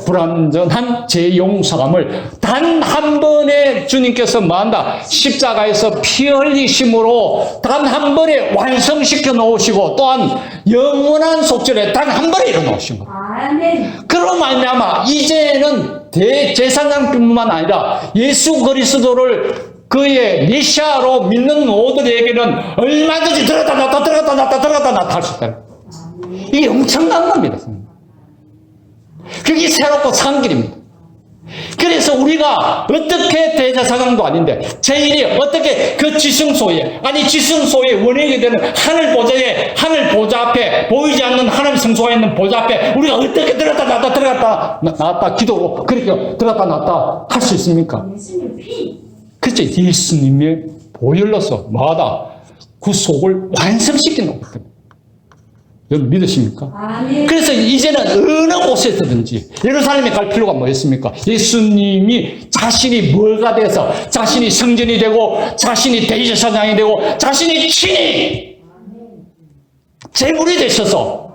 불완전한 죄 용서함을 단 한 번에 주님께서 뭐한다? 십자가에서 피 흘리심으로 단 한 번에 완성시켜 놓으시고 또한 영원한 속죄를 단 한 번에 이뤄 놓으신 거예요. 아멘. 그로 말미암아 이제는 대제사장뿐만 아니라 예수 그리스도를 그의 메시아로 믿는 모두에게는 얼마든지 들어갔다 나왔다 할 수 있다. 이게 엄청난 겁니다. 그게 새롭고 산 길입니다. 그래서 우리가 어떻게 대제사장도 아닌데 제일이 어떻게 그 지성소에 원형이 되는 하늘 보좌 앞에 보이지 않는 하나님 성소가 있는 보좌 앞에 우리가 어떻게 들어갔다 나왔다 기도로 그렇게 들어갔다 나왔다 할 수 있습니까? 예수님 피. 그렇죠. 예수님의 보혈로서 뭐하다? 구속을 완성시키는 거거든요. 여러분 믿으십니까? 아멘. 그래서 이제는 어느 곳에서든지 예루살렘에 갈 필요가 뭐겠습니까? 예수님이 자신이 뭐가 돼서 자신이 성전이 되고 자신이 대제사장이 되고 자신이 친히 제물이 되셔서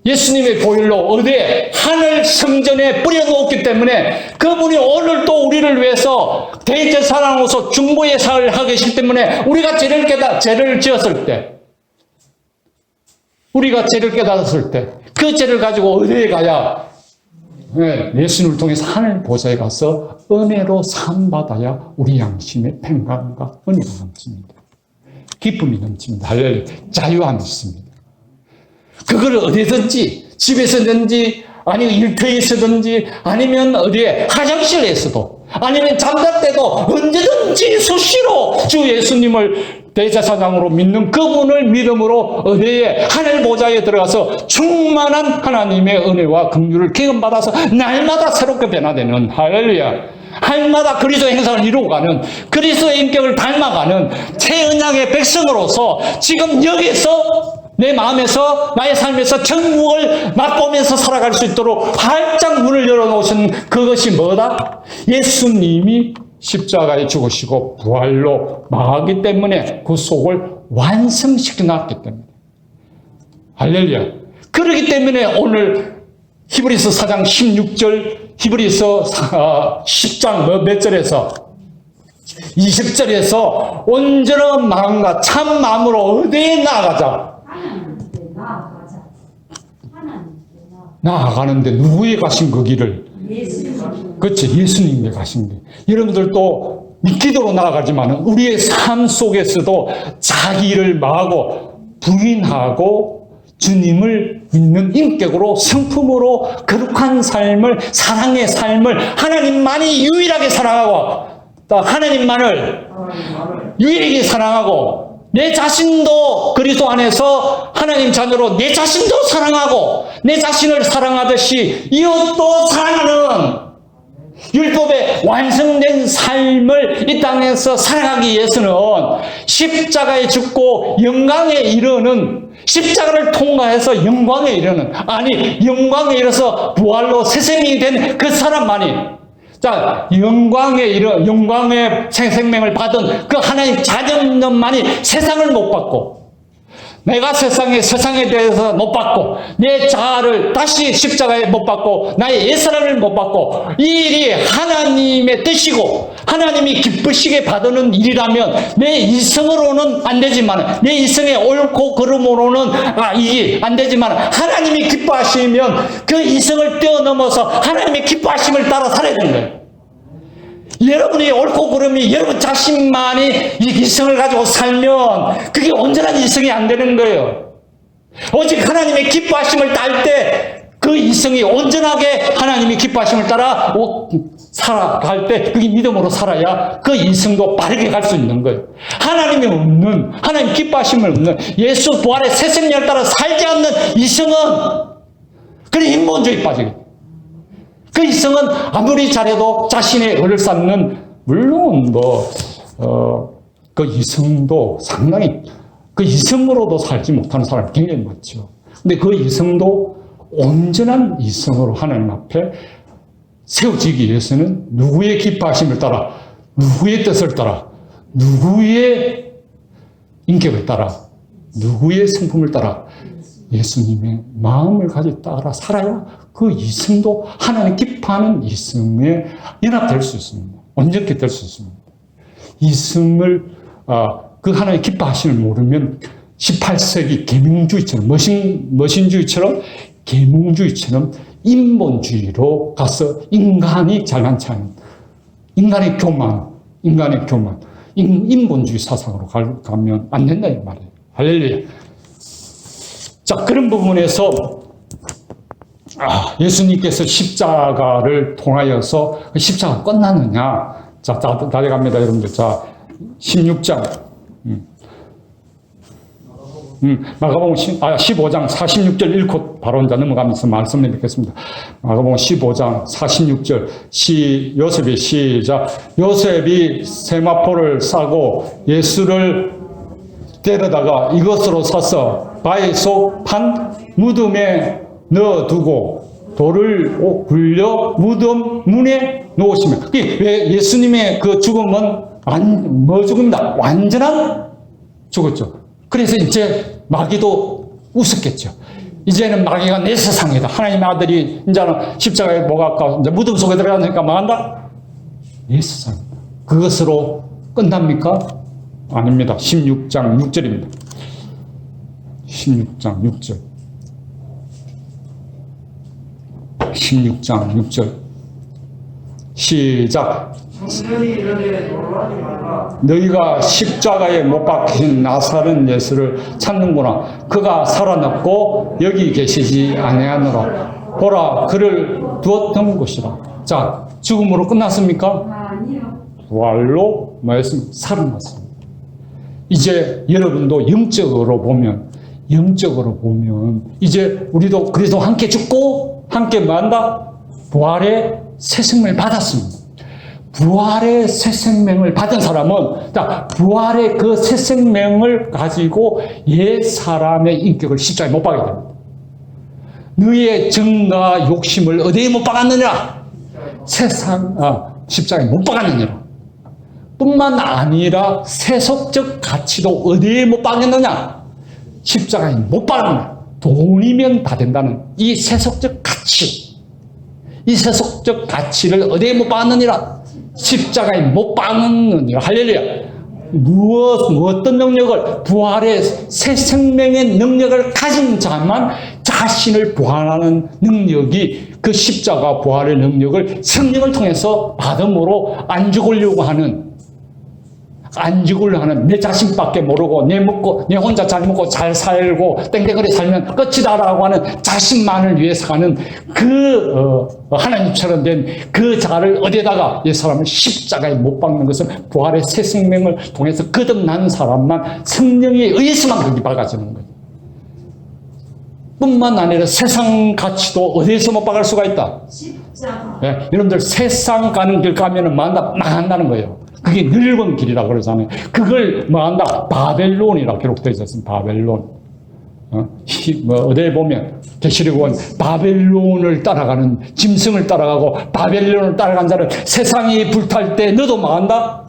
예수님의 보혈로 어디에 하늘 성전에 뿌려놓았기 때문에 그분이 오늘 또 우리를 위해서 대제사장으로서 중보의 사를 하고 계시기 때문에 우리가 죄를 지었을 때 우리가 죄를 깨달았을 때 그 죄를 가지고 어디에 가야 예수님을 통해서 하늘 보좌에 가서 은혜로 사함받아야 우리 양심의 평강과 은혜가 넘칩니다. 기쁨이 넘칩니다. 할렐루야. 자유함이 있습니다. 그걸 어디든지 집에서든지 아니면 일터에서든지 아니면 어디에 화장실에서도 아니면 잠잘 때도 언제든지 수시로 주 예수님을 대제사장으로 믿는 그분을 믿음으로 어디에 하늘 보좌에 들어가서 충만한 하나님의 은혜와 긍휼을 경험받아서 날마다 새롭게 변화되는 할렐루야. 날마다 그리스도의 행상을 이루어가는 그리스도의 인격을 닮아가는 최은양의 백성으로서 지금 여기서 내 마음에서 나의 삶에서 천국을 맛보면서 살아갈 수 있도록 활짝 문을 열어놓으신 그것이 뭐다? 예수님이 십자가에 죽으시고 부활로 나가기 때문에 그 속을 완성시켜 놨기 때문에 할렐루야. 그렇기 때문에 오늘 히브리서 4장 16절 히브리서 10장 몇 절에서 20절에서 온전한 마음과 참 마음으로 어디에 나아가자. 하나님께 나아가자. 나아가는데 누구에 가신 그 길을? 예수님. 그렇지. 예수님께 가신 길. 여러분들도 믿기도록 나아가지만 우리의 삶 속에서도 자기를 마하고 부인하고 주님을 믿는 인격으로 성품으로 거룩한 삶을 사랑의 삶을 하나님만이 유일하게 사랑하고 또 하나님만을 유일하게 사랑하고 내 자신도 그리스도 안에서 하나님 자녀로 내 자신도 사랑하고 내 자신을 사랑하듯이 이웃도 사랑하는 율법의 완성된 삶을 이 땅에서 살아가기 위해서는 십자가에 죽고 영광에 이르는 십자가를 통과해서 영광에 이르는 아니 영광에 이르서 부활로 새 생명이 된 그 사람만이 자 영광의 생명을 받은 그 하나님 자녀만이 세상을 못 받고 내가 세상에 대해서 못 받고, 내 자아를 다시 십자가에 못 받고, 나의 옛사람을 못 받고, 이 일이 하나님의 뜻이고, 하나님이 기쁘시게 받는 일이라면, 내 이성으로는 안 되지만, 내 이성의 옳고 그름으로는, 이게 안 되지만, 하나님이 기뻐하시면, 그 이성을 뛰어넘어서 하나님의 기뻐하심을 따라 살아야 되는 거예요. 여러분이 옳고 그름이 여러분 자신만이 이 이성을 가지고 살면 그게 온전한 이성이 안 되는 거예요. 오직 하나님의 기뻐하심을 딸 때 그 이성이 온전하게 하나님이 기뻐하심을 따라 살아갈 때 그게 믿음으로 살아야 그 이성도 바르게 갈 수 있는 거예요. 하나님이 없는, 하나님 기뻐하심을 없는, 예수 부활의 새 생명을 따라 살지 않는 이성은 그런 인본주의 빠지게. 그 이성은 아무리 잘해도 자신의 의를 쌓는, 물론 그 이성도 상당히, 그 이성으로도 살지 못하는 사람이 굉장히 많죠. 근데 그 이성도 온전한 이성으로 하나님 앞에 세워지기 위해서는 누구의 기뻐하심을 따라, 누구의 뜻을 따라, 누구의 인격을 따라, 누구의 성품을 따라 예수님의 마음을 가지고 따라 살아야 그 이성도 하나님 기뻐하는 이성에 연합될 수 있습니다. 온전히 될 수 있습니다. 이성을, 그 하나님 기뻐하심을 모르면 18세기 계명주의처럼, 머신주의처럼, 계명주의처럼 인본주의로 가서 인간이 잘난 척하는, 인간의 교만, 인본주의 사상으로 가면 안 된다, 이 말이에요. 할렐루야. 자, 그런 부분에서 예수님께서 십자가를 통하여서 십자가 끝났느냐? 자, 다 돼갑니다, 여러분들. 자, 16장. 마가복음 15장 46절 읽고 바로 이제 넘어가면서 말씀을 뵙겠습니다. 마가복음 15장 46절. 요셉이 시작. 요셉이 세마포를 싸고 예수를 데려다가 이것으로 사서 바위 속 판 무덤에 넣어두고 돌을 굴려 무덤 문에 놓으시면, 왜 예수님의 그 죽음은 죽음이다. 완전한 죽었죠. 그래서 이제 마귀도 웃었겠죠. 이제는 마귀가 내 세상이다. 하나님의 아들이 이제는 십자가에 못 갈까, 이제 무덤 속에 들어가니까 망한다. 내 세상이다. 그것으로 끝납니까? 아닙니다. 16장 6절입니다. 16장 6절. 16장 6절. 시작. 너희가 십자가에 못 박힌 나사렛 예수를 찾는구나. 그가 살아났고 여기 계시지 아니하노라. 보라, 그를 두었던 곳이라. 자, 죽음으로 끝났습니까? 아니요. 부활로 살아났습니다. 이제 여러분도 영적으로 보면 이제 우리도 그래도 함께 죽고 함께 만다 부활의 새 생명을 받았습니다. 부활의 새 생명을 받은 사람은, 자, 부활의 그 새 생명을 가지고 옛 사람의 인격을 십자가에 못 박게 됩니다. 너희의 정과 욕심을 어디에 못 박았느냐? 십자가에 못 박았느니라. 뿐만 아니라 세속적 가치도 어디에 못 박았느냐? 십자가에 못 박았느냐? 돈이면 다 된다는 이 세속적 가치, 이 세속적 가치를 어디에 못 박았느니라? 십자가에 못 박았느니라. 할렐루야. 어떤 능력을? 부활의 새 생명의 능력을 가진 자만 자신을 부활하는 능력이, 그 십자가 부활의 능력을 성령을 통해서 받음으로 안 죽으려고 하는 내 자신밖에 모르고 내 혼자 잘 먹고 잘 살고 땡땡거리 살면 끝이다라고 하는 자신만을 위해서 가는 그 하나님처럼 된 그 자를 어디에다가 이 사람을 십자가에 못 박는 것은 부활의 새 생명을 통해서 거듭난 사람만 성령에 의해서만 거기 박아지는 거예요. 뿐만 아니라 세상 가치도 어디에서 못 박을 수가 있다? 십자가. 네, 여러분들 세상 가는 길 가면은 망한다는 거예요. 그게 늙은 길이라고 그러잖아요. 그걸 뭐한다? 바벨론이라고 기록되어 있었습니다. 바벨론. 어디에 보면 계시록은 바벨론을 따라가는, 짐승을 따라가고 바벨론을 따라간 자를 세상이 불탈 때 너도 망한다?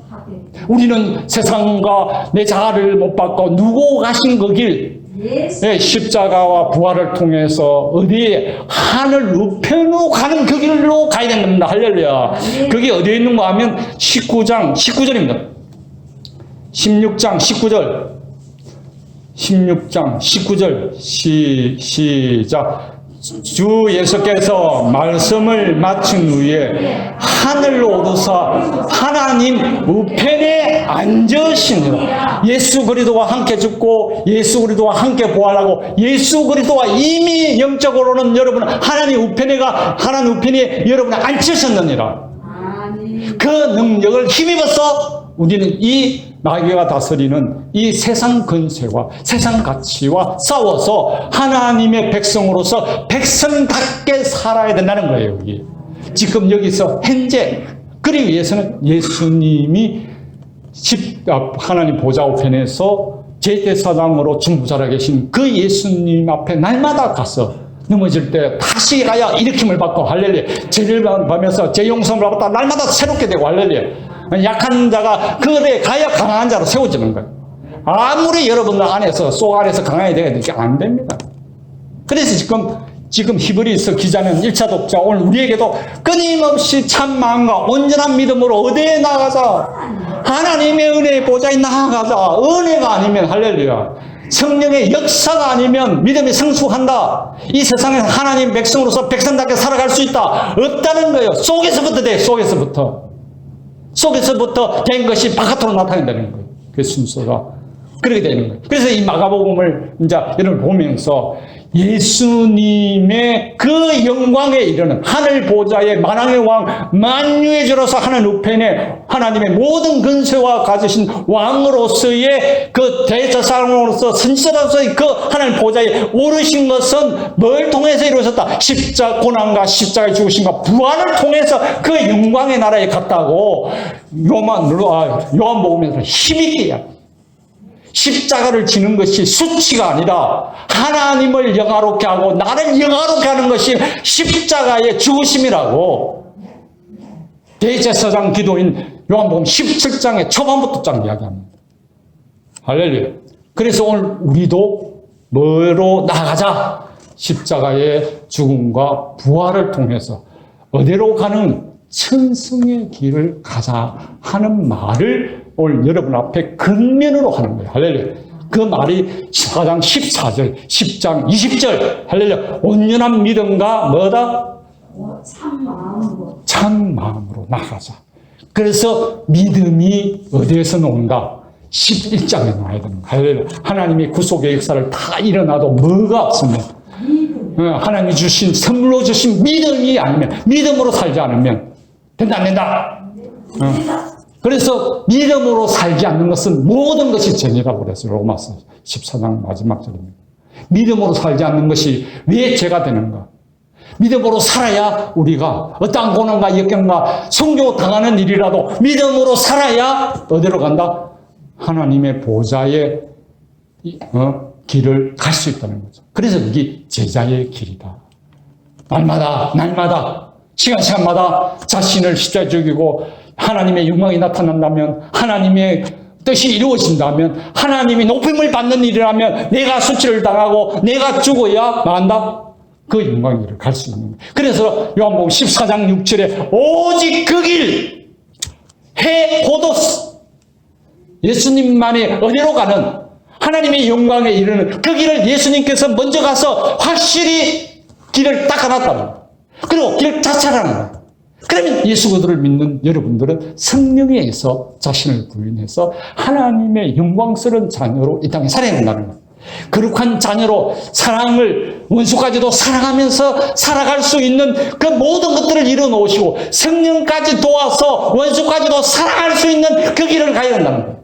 우리는 세상과 내 자아를 못 받고 누구 가신 그 길, 예, 십자가와 부활을 통해서 어디에 하늘 우편으로 가는 그 길로 가야 되는 겁니다. 할렐루야. 그게 어디에 있는 거 하면 19절입니다. 16장 19절. 16장 19절 시작. 주 예수께서 말씀을 마친 후에 하늘로 오르사 하나님 우편에 앉으시니라. 예수 그리스도와 함께 죽고 예수 그리스도와 함께 부활하고 예수 그리스도와 이미 영적으로는 여러분은 하나님 우편에 여러분을 앉히셨느니라. 그 능력을 힘입어서 우리는 이 마귀가 다스리는 이 세상 근세와 세상 가치와 싸워서 하나님의 백성으로서 백성답게 살아야 된다는 거예요. 여기. 지금 여기서 현재 그리 위해서는 예수님이 하나님 보좌 우편에서 제대사장으로 중보자라 계신 그 예수님 앞에 날마다 가서 넘어질 때 다시 가야 일으킴을 받고 할렐루야. 죄를 받으면서 죄 용서를 받다 날마다 새롭게 되고 할렐루야. 약한 자가 그에 가야 강한 자로 세워지는 거예요. 아무리 여러분들 안에서 속 안에서 강하게 되어야 되지 안 됩니다. 그래서 지금 히브리서 기자는 1차 독자 오늘 우리에게도 끊임없이 참 마음과 온전한 믿음으로 어디에 나가자. 하나님의 은혜의 보좌에 나아가자. 은혜가 아니면 할렐루야. 성령의 역사가 아니면 믿음이 성숙한다. 이 세상에 하나님 백성으로서 백성답게 살아갈 수 있다. 없다는 거예요. 속에서부터 돼. 속에서부터 된 것이 바깥으로 나타낸다는 거예요. 그 순서가 그렇게 되는 거예요. 그래서 이 마가복음을 이제 여러분 보면서 예수님의 그 영광에 이르는 하늘 보좌의 만왕의 왕 만유의 주로서 하는 우편에 하나님의 모든 근세와 가지신 왕으로서의 그 대제사장으로서 선지자로서의 그 하나님 보좌에 오르신 것은 뭘 통해서 이루어졌다? 고난과 십자가의 죽으심과 부활을 통해서 그 영광의 나라에 갔다고 요한복음에서 힘있게 십자가를 지는 것이 수치가 아니라 하나님을 영화롭게 하고 나를 영화롭게 하는 것이 십자가의 죽으심이라고 대제사장 기도인 요한복음 17장의 초반부터 쫙 이야기합니다. 할렐루야. 그래서 오늘 우리도 뭐로 나가자? 십자가의 죽음과 부활을 통해서 어디로 가는 천성의 길을 가자 하는 말을 오늘 여러분 앞에 근면으로 하는 거예요. 할렐루야. 그 말이 4장 14절, 10장 20절. 할렐루야. 온전한 믿음과 뭐다? 참 마음으로 나가자. 그래서 믿음이 어디에서 나온다? 11장에 나와야 되는 거예요. 할렐루야. 하나님의 구속의 역사를 다 일어나도 뭐가 없으면 하나님이 주신 선물로 주신 믿음이 아니면 믿음으로 살지 않으면 된다 안 된다? 그래서 믿음으로 살지 않는 것은 모든 것이 죄니라고 그랬어요. 로마서 14장 마지막 절입니다. 믿음으로 살지 않는 것이 왜 죄가 되는가? 믿음으로 살아야 우리가 어떠한 고난과 역경과 성교 당하는 일이라도 믿음으로 살아야 어디로 간다? 하나님의 보좌의 길을 갈 수 있다는 거죠. 그래서 이게 제자의 길이다. 날마다 시간마다 자신을 십자가에 죽이고 하나님의 영광이 나타난다면, 하나님의 뜻이 이루어진다면, 하나님이 높임을 받는 일이라면 내가 수치를 당하고 내가 죽어야 만다? 그 영광의 길을 갈 수 있는 거예요. 그래서 요한복음 14장 6절에 오직 그 길, 헤고도스, 예수님만이 어디로 가는 하나님의 영광에 이르는 그 길을 예수님께서 먼저 가서 확실히 길을 닦아놨다는 거예요. 그리고 길을 자찰하는 거예요. 그러면 예수 그리스도를 믿는 여러분들은 성령에 의해서 자신을 부인해서 하나님의 영광스러운 자녀로 이 땅에 살아야 된다는 거예요. 거룩한 자녀로 사랑을 원수까지도 사랑하면서 살아갈 수 있는 그 모든 것들을 이뤄놓으시고 성령까지 도와서 원수까지도 사랑할 수 있는 그 길을 가야 된다는 거예요.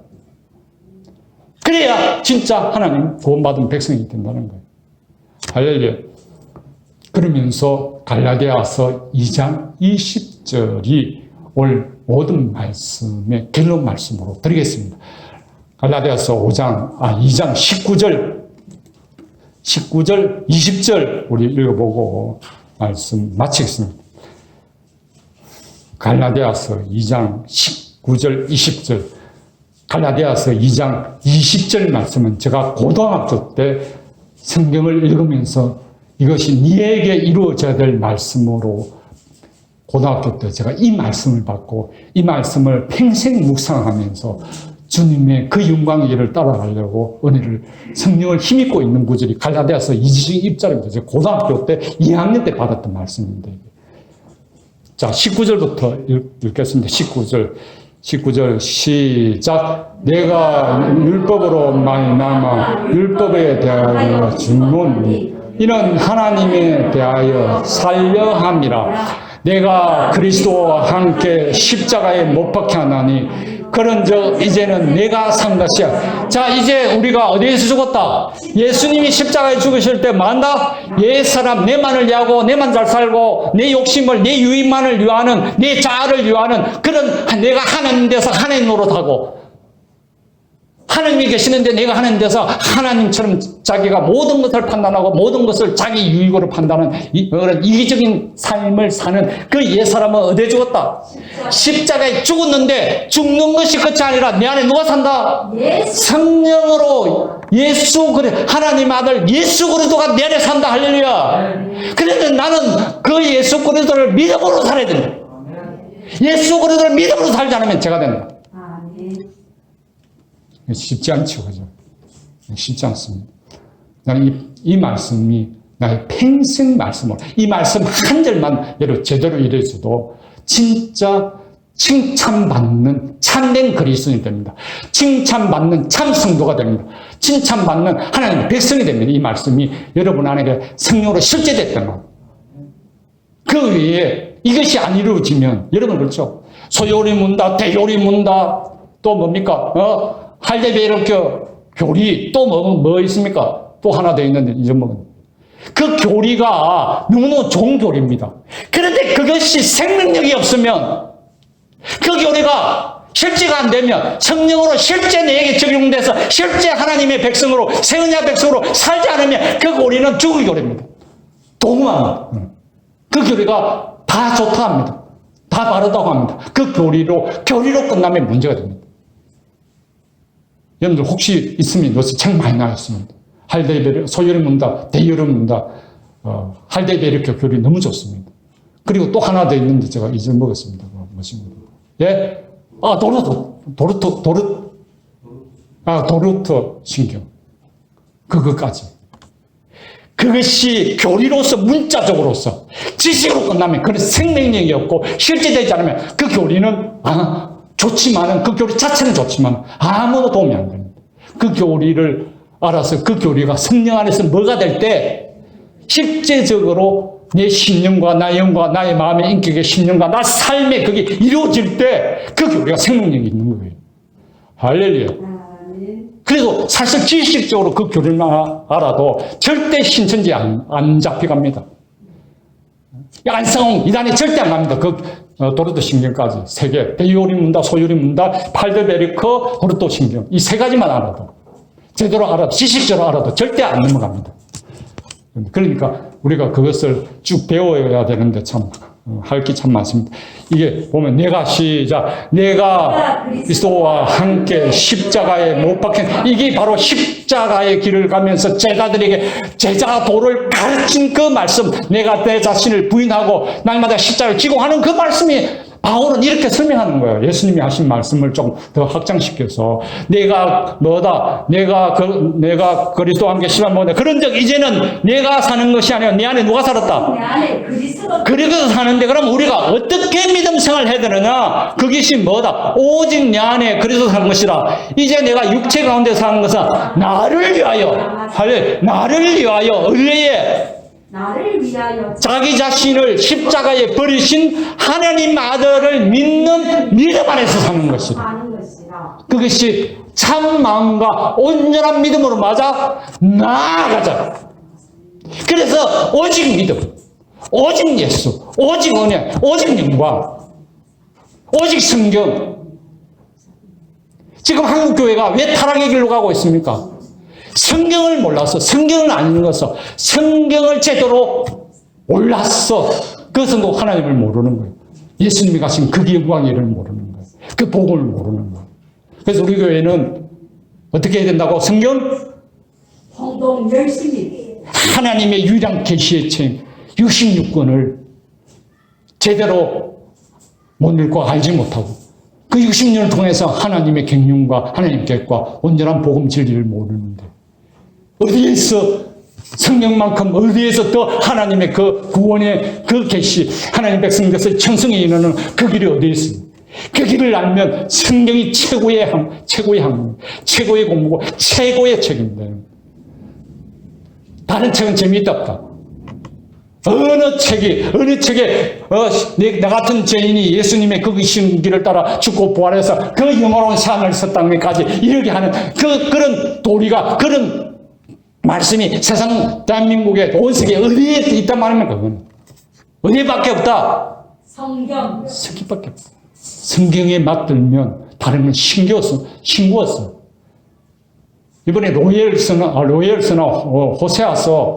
그래야 진짜 하나님 구원받은 백성이 된다는 거예요. 할렐루야. 그러면서 갈라디아서 2장 20절이 오늘 모든 말씀의 결론 말씀으로 드리겠습니다. 갈라디아서 2장 19절, 20절 우리 읽어보고 말씀 마치겠습니다. 갈라디아서 2장 19절, 20절. 갈라디아서 2장 20절 말씀은 제가 고등학교 때 성경을 읽으면서 이것이 네에게 이루어져야 될 말씀으로 고등학교 때 제가 이 말씀을 받고 이 말씀을 평생 묵상하면서 주님의 그 영광의 길을 따라가려고 은혜를 성령을 힘입고 있는 구절이 갈라디아서 2장 1절입니다. 제가 고등학교 때 2학년 때 받았던 말씀인데 자 19절부터 읽겠습니다. 19절 시작. 내가 율법으로 많이 남아 율법에 대하여 죽노니 이는 하나님에 대하여 살려 함이라. 내가 그리스도와 함께 십자가에 못 박혀 하나니 그런즉 이제는 내가 산 것이야. 자, 이제 우리가 어디에서 죽었다? 예수님이 십자가에 죽으실 때 뭐한다? 옛사람 내만을 위하고 내만 잘 살고 내 욕심을 내 유익만을 위하는 내 자아를 위하는 그런 내가 하나님 돼서 하나님 노릇하고 하나님이 계시는데 내가 하나님 돼서 하나님처럼 자기가 모든 것을 판단하고 모든 것을 자기 유익으로 판단하는 그런 이기적인 삶을 사는 그 옛사람은 어디에 죽었다? 십자가에 죽었는데 죽는 것이 끝이 아니라 내 안에 누가 산다? 성령으로 예수 그리스도 하나님 아들 예수 그리스도가 내 안에 산다. 할렐루야. 그래서 나는 그 예수 그리스도를 믿음으로 살아야 된다. 예수 그리스도를 믿음으로 살지 않으면 죄가 된다. 쉽지 않죠, 그죠? 쉽지 않습니다. 나는 이 말씀이 나의 평생 말씀으로, 이 말씀 한 절만 제대로 이래서도 진짜 칭찬받는 참된 그리스도인이 됩니다. 칭찬받는 참 성도가 됩니다. 칭찬받는 하나님의 백성이 됩니다. 이 말씀이 여러분 안에 성령으로 실제됐다면. 그 외에 이것이 안 이루어지면, 여러분 그렇죠? 소요리 문다, 대요리 문다, 또 뭡니까? 할례배이렇게 교리 또 뭐 있습니까? 또 하나 더 있는데 잊어먹은 그 교리가 너무너무 좋은 교리입니다. 그런데 그것이 생명력이 없으면 그 교리가 실제가 안 되면 성령으로 실제 내게 적용돼서 실제 하나님의 백성으로 세은야 백성으로 살지 않으면 그 교리는 죽은 교리입니다. 동무합니다. 그 교리가 다 좋다 합니다. 다 바르다고 합니다. 그 교리로 끝나면 문제가 됩니다. 여러분들 혹시 있으면 요새 책 많이 나왔습니다. 할례배를 소요리 문다, 대요리 문다, 할례배이렇게 교리 너무 좋습니다. 그리고 또 하나 더 있는데 제가 잊어먹었습니다. 무엇입니까? 예? 도르트 신경. 그것까지. 그것이 교리로서 문자적으로서 지식으로 끝나면 그런 생명력이 없고 실제되지 않으면 그 교리는 좋지만은 그 교리 자체는 좋지만 아무도 도움이 안 됩니다. 그 교리를 알아서 그 교리가 성령 안에서 뭐가 될 때 실제적으로 내 신념과 나의 영과 나의 마음의 인격의 신념과 나 삶에 그게 이루어질 때 그 교리가 생명력이 있는 거예요. 할렐루야. 그래서 사실 지식적으로 그 교리를 알아도 절대 신천지 안 잡혀갑니다. 안성홍 이단에 절대 안 갑니다. 도르트 신경까지 세 개. 대요리 문다, 소요리 문다, 팔데베리커, 도르트 신경. 이 세 가지만 알아도 제대로 알아도 지식적으로 알아도 절대 안 넘어갑니다. 그러니까 우리가 그것을 쭉 배워야 되는데 참 할 게 참 많습니다. 이게 보면 내가 그리스도와 함께 십자가에 못 박힌 이게 바로 십자가의 길을 가면서 제자들에게 제자 도를 가르친 그 말씀, 내가 내 자신을 부인하고 날마다 십자가를 지고 하는 그 말씀이 바울은 이렇게 설명하는 거예요. 예수님이 하신 말씀을 좀 더 확장시켜서 내가 뭐다, 내가 그리스도와 함께 시간 보내. 그런즉 이제는 내가 사는 것이 아니라 내 안에 누가 살았다? 내 안에 그리스도가 그리스도 사는데 그럼 우리가 어떻게 믿음 생활을 해야 되느냐? 그것이 뭐다? 오직 내 안에 그리스도 사는 것이라. 이제 내가 육체 가운데 사는 것은 나를 위하여, 나를 위하여 의뢰에 나를 위하여 자기 자신을 십자가에 버리신 하나님 아들을 믿는 믿음 안에서 사는 것이다. 하는 것이라. 그것이 참 마음과 온전한 믿음으로 맞아 나아가자. 그래서 오직 믿음, 오직 예수, 오직 은혜, 오직 영광, 오직 성경. 지금 한국교회가 왜 타락의 길로 가고 있습니까? 성경을 몰라서, 성경을 안 읽어서, 성경을 제대로 몰랐어. 그것은 또 하나님을 모르는 거예요. 예수님이 가신 그 영광의 일을 모르는 거예요. 그 복음을 모르는 거예요. 그래서 우리 교회는 어떻게 해야 된다고? 성경 행동 열심히 하나님의 유일한 계시의 책 66권을 제대로 못 읽고 알지 못하고 그 60년을 통해서 하나님의 경륜과 하나님 계획과 온전한 복음 진리를 모르는데 어디에서 성령만큼 어디에서 더 하나님의 그 구원의 그 계시 하나님 백성들에서 천성에 이르는 그 길이 어디에 있습니까? 그 길을 알면 성경이 최고의 학문, 최고의 공부고 최고의 책입니다. 다른 책은 재미있다 없다. 어느 책에 나 같은 죄인이 예수님의 그 이신 길을 따라 죽고 부활해서 그 영원한 삶을 섰다는데까지 이르게 하는 그런 도리가 그런 말씀이 세상 대한민국의 온 세계에 어디에 있단 말입니까? 그건 어디밖에 없다. 성경 새끼밖에 없다. 성경에 맞들면 다른 건 신구었어. 이번에 로엘스나 호세아서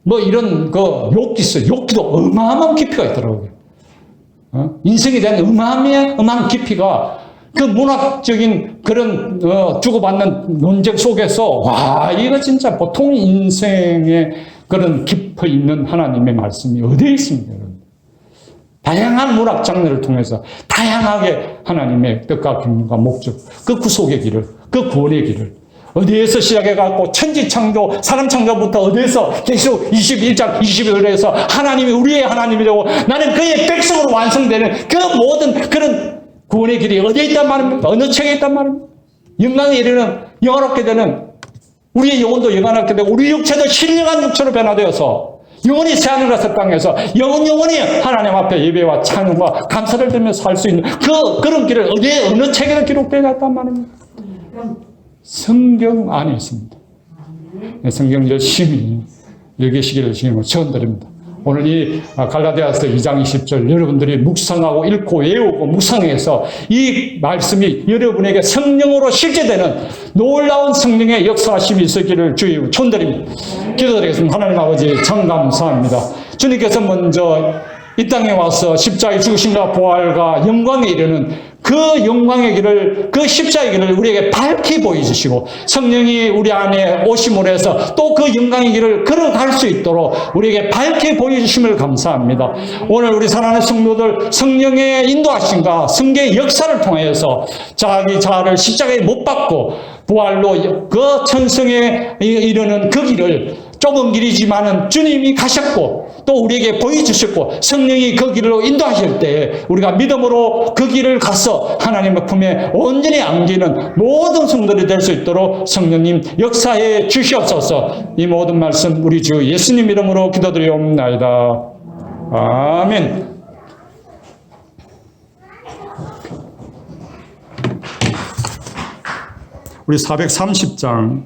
뭐 이런 욕기 있어요. 욕기도 어마어마한 깊이가 있더라고요. 인생에 대한 어마어마한 깊이가 그 문학적인 그런 주고받는 논쟁 속에서 와 이거 진짜 보통 인생의 그런 깊어 있는 하나님의 말씀이 어디에 있습니까? 다양한 문학 장르를 통해서 다양하게 하나님의 뜻과 경륜과 목적 그 구속의 길을 그 구원의 길을 어디에서 시작해갖고 천지창조 사람 창조부터 어디에서 계시록 21장 21절에서 하나님이 우리의 하나님이 되고 나는 그의 백성으로 완성되는 그 모든 그런 구원의 길이 어디에 있단 말입니까? 어느 책에 있단 말입니까? 영광에 이르는 영원하게 되는 우리의 영혼도 영원하게 되고 우리 육체도 신령한 육체로 변화되어서 영원히 새하늘과 새 땅에서 영원히 하나님 앞에 예배와 찬양과 감사를 드리며 살 수 있는 그런 길을 어느 책에도 기록되어 있단 말입니까? 성경 안에 있습니다. 성경 열심히 읽으시기를 주님으로 축원드립니다. 오늘 이 갈라디아서 2장 20절 여러분들이 묵상하고 읽고 외우고 묵상해서 이 말씀이 여러분에게 성령으로 실제되는 놀라운 성령의 역사하심이 있었기를 주의 축원드립니다. 기도드리겠습니다. 하나님 아버지 참 감사합니다. 주님께서 먼저 이 땅에 와서 십자가의 죽으심과 부활과 영광에 이르는 그 영광의 길을 그 십자가의 길을 우리에게 밝히 보여주시고 성령이 우리 안에 오심으로 해서 또 그 영광의 길을 걸어갈 수 있도록 우리에게 밝히 보여주심을 감사합니다. 오늘 우리 사랑하는 성도들 성령의 인도하심과 성경의 역사를 통해서 자기 자아를 십자가에 못 박고 부활로 그 천성에 이르는 그 길을 좁은 길이지만은 주님이 가셨고 또 우리에게 보여주셨고 성령이 그 길로 인도하실 때 우리가 믿음으로 그 길을 가서 하나님의 품에 온전히 안기는 모든 성도들이 될 수 있도록 성령님 역사해 주시옵소서. 이 모든 말씀 우리 주 예수님 이름으로 기도드리옵나이다. 아멘. 우리 430장